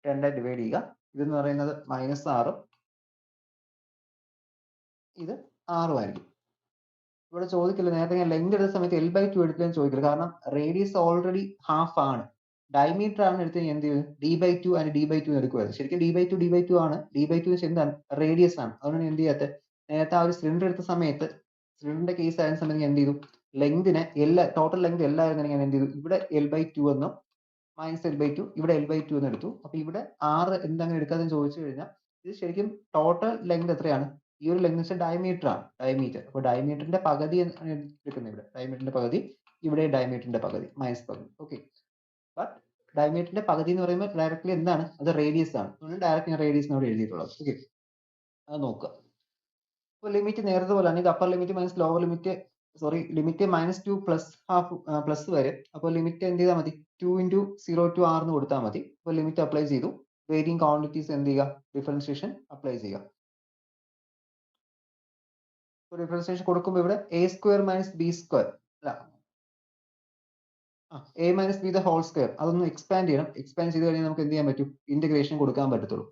രണ്ടായിട്ട് ഡിവൈഡ് ചെയ്യുക. ഇതെന്ന് പറയുന്നത് -6 ഇത് 6 ആയിരിക്കും. ഇവിടെ ചോദിക്കില്ല, നേരത്തെ ഞാൻ ലെങ്ത് എടുത്ത സമയത്ത് L/2 എടുത്തില്ലെന്ന് ചോദിക്കില്ല, കാരണം റേഡിയസ് ഓൾറെഡി ഹാഫ് ആണ്. ഡയമീറ്റർ ആണ് എടുത്ത് എന്ത് ചെയ്യും, d/2 ആൻഡ് d/2 എടുക്കുമായിരുന്നു. ശരിക്കും d/2 ആണ്. d/2 എന്താണ്, റേഡിയസ് ആണ്. അതുകൊണ്ട് എന്ത് ചെയ്യാത്ത, നേരത്തെ ആ ഒരു സിലിണ്ടർ എടുത്ത സമയത്ത്, സിലിണ്ടറിന്റെ കേസ് ആയിരുന്ന സമയത്ത് ഞാൻ എന്ത് ചെയ്തു, ലെങ്തിനെ ടോട്ടൽ ലെങ്ത് L ആയിരുന്നെങ്കിൽ ഞാൻ എന്ത് ചെയ്തു, ഇവിടെ L/2 എന്നും മൈനസ് L/2 ഇവിടെ L/2 എന്ന് എടുത്തു. അപ്പൊ ഇവിടെ R എന്താണ് എടുക്കാതെന്ന് ചോദിച്ചു കഴിഞ്ഞാൽ ഇത് ശരിക്കും ടോട്ടൽ ലെങ്ത് എത്രയാണ്? ഈ ഒരു ലെങ്ത് വെച്ചാൽ ഡയമീറ്റർ ആണ്, ഡയമീറ്റർ. അപ്പോൾ ഡയമീറ്ററിന്റെ പകുതി എടുക്കുന്നത് ഇവിടെ, ഡയമീറ്ററിന്റെ പകുതി, ഇവിടെ ഡയമീറ്ററിന്റെ പകുതി, മൈനസ് പകുതി. ഓക്കെ, ബട്ട് ഡയമീറ്ററിന്റെ പകുതി എന്ന് പറയുമ്പോൾ ഡയറക്ട്ലി എന്താണ്? അത് റേഡിയസ് ആണ്. അതുകൊണ്ട് ഡയറക്റ്റ് ഞാൻ റേഡിയസ് അവിടെ എഴുതിയിട്ടുള്ളത്. ഓക്കെ, അത് നോക്കുക. അപ്പോൾ ലിമിറ്റ് നേരത്തെ പോലെയാണ്. ഇത് upper limit minus lower limit, sorry, limit -2 plus half plus വരെ. അപ്പോൾ ലിമിറ്റ് എന്ത് ചെയ്താൽ മതി? 2 × 0 to r എന്ന് കൊടുത്താൽ മതി. അപ്പോൾ ലിമിറ്റ് അപ്ലൈ ചെയ്തു. വേരിയിങ് ക്വാണ്ടിറ്റീസ് എന്ത് ചെയ്യുക? ഡിഫറൻഷിയേഷൻ അപ്ലൈ ചെയ്യുക. ഡിഫറൻഷിയേഷൻ കൊടുക്കുമ്പോൾ ഇവിടെ a² - b² അല്ല, a - b the whole square അതൊന്ന് എക്സ്പാൻഡ് ചെയ്യണം. എക്സ്പാൻഡ് ചെയ്ത് കഴിഞ്ഞാൽ നമുക്ക് എന്ത് ചെയ്യാൻ പറ്റും? ഇന്റഗ്രേഷൻ കൊടുക്കാൻ പറ്റത്തുള്ളൂ.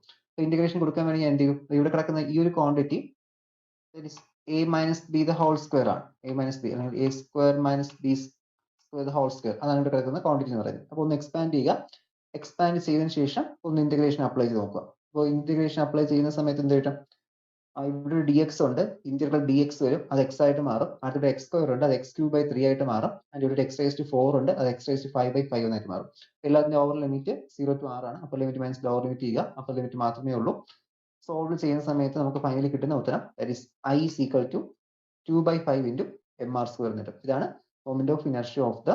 ഇന്റഗ്രേഷൻ കൊടുക്കാൻ വേണ്ടി ഞാൻ എന്ത് ചെയ്യും? ഇവിടെ കിടക്കുന്ന ഈ ഒരു quantity a - b the whole square ആണ്. a - b അല്ലെങ്കിൽ a² - b² the whole square അതാണ് ഇവിടെ കിടക്കുന്ന ക്വാണ്ടിറ്റി എന്ന് പറയുന്നത്. അപ്പോൾ ഒന്ന് എക്സ്പാൻഡ് ചെയ്യുക. എക്സ്പാൻഡ് ചെയ്തതിനു ശേഷം ഒന്ന് ഇന്റഗ്രേഷൻ അപ്ലൈ ചെയ്ത് നോക്കുക. അപ്പോൾ ഇന്റഗ്രേഷൻ അപ്ലൈ ചെയ്യുന്ന സമയത്ത് എന്ത് കിട്ടും? ഇവിടെ ഒരു dx ഉണ്ട്, ഇന്റഗ്രൽ dx വരും, അത് x ആയിട്ട് മാറും. അടുത്ത x² ഉണ്ട്, അത് x³ ആയിട്ട് മാറും. അതിന്റെ ഇവിടെ x⁴ ഉണ്ട്, അത് x⁵5/5 എന്നായിട്ട് മാറും. എല്ലാത്തിന്റെ ഓവർ ലിമിറ്റ് 0 to r ആണ്. Upper limit minus lower limit ചെയ്യുക. അപ്പർ ലിമിറ്റ് മാത്രമേ ഉള്ളൂ. സോൾവ് ചെയ്യുന്ന സമയത്ത് നമുക്ക് ഫൈനലി കിട്ടുന്ന ഉത്തരം that is I is equal to 2/5 × mr² എന്ന് കിട്ടും. ഇതാണ് moment of inertia of the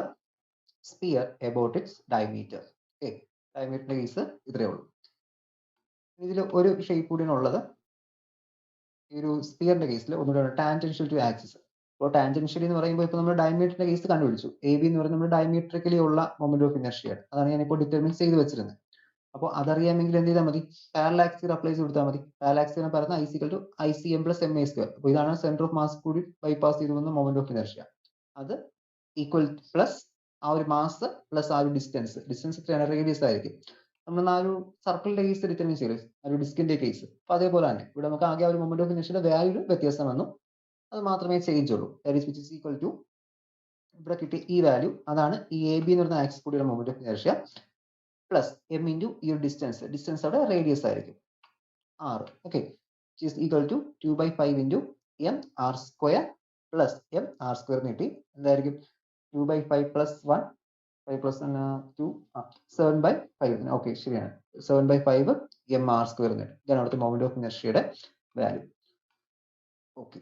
sphere about its diameter. Okay, ഡയമീറ്ററിന്റെ കേസ് ഇത്രയേ ഉള്ളൂ. ഇതിൽ ഒരു ഷേപ്പ് കൂടിയാണ് ഉള്ളത്. ഈ ഒരു സ്പിയറിന്റെ കേസിൽ ഒന്നുകൂടെ ടാൻജൻഷ്യൽ ടു ആക്സിസ്. അപ്പോൾ ടാൻജൻഷ്യലി എന്ന് പറയുമ്പോൾ ഇപ്പോൾ നമ്മൾ ഡയമീറ്ററിന്റെ കേസ് കണ്ടുപിടിച്ചു. AB എന്ന് പറയുന്നത് നമ്മൾ ഡയമീട്രിക്കലി ഉള്ള മൊമെന്റ് ഓഫ് ഇനർഷ്യയാണ്. അതാണ് ഞാനിപ്പോൾ ഡിറ്റർമിൻ ചെയ്ത് വെച്ചിരുന്നത്. അപ്പോൾ അതറിയാമെങ്കിൽ എന്ത് ചെയ്താൽ മതി? പാരലൽ ആക്സിസ് അപ്ലൈ ചെയ്ത് കൊടുത്താൽ മതി. പാരലൽ ആക്സിസ് എന്ന് പറയുന്നത് I is equal to ICM + MA². അപ്പോൾ ഇതാണ് സെന്റർ ഓഫ് മാസ് കൂടി ബൈപ്പാസ് ചെയ്തു വന്ന മൊമെന്റ് ഓഫ് ഇനർഷ്യ. അത് ഈക്വൽ പ്ലസ് ആ ഒരു മാസ് പ്ലസ് ആ ഒരു ഡിസ്റ്റൻസ്. ഡിസ്റ്റൻസ് എത്രയാണ്? റേഡിയസ് ആയിരിക്കും. നമ്മൾ ആ ഒരു സർക്കിളിന്റെ കേസ് ഡിറ്റർമിൻ ചെയ്തു, ആ ഒരു ഡിസ്കിന്റെ കേസ്. അപ്പോൾ അതേപോലെ തന്നെ ഇവിടെ നമുക്ക് ആകെ ഒരു മൊമെന്റ് ഓഫ് ഇനർഷ്യയുടെ വാല്യൂ വ്യത്യാസം വന്നു, അത് മാത്രമേ ചേഞ്ച് ഉള്ളൂ. That is which is equal to ഇവിടെ കിട്ടിയ ഈ വാല്യൂ, അതാണ് ഈ AB എന്ന് പറയുന്ന ആക്സിസ് കൂടിയുള്ള moment of inertia plus m × ഈ ഒരു ഡിസ്റ്റൻസ്. ഡിസ്റ്റൻസ് അവിടെ റേഡിയസ് ആയിരിക്കും, r. Okay, which is equal to 2/5 × mr² plus mr² കിട്ടി. എന്തായിരിക്കും? 2/5 + 1, 5 + 2, 7/5. ഓക്കെ, ശരിയാണ്, 7/5 mr² കിട്ടും. ഇതാണ് അവിടുത്തെ മൊമെന്റ് ഓഫ് ഇനർഷ്യയുടെ വാല്യൂ. ഓക്കെ.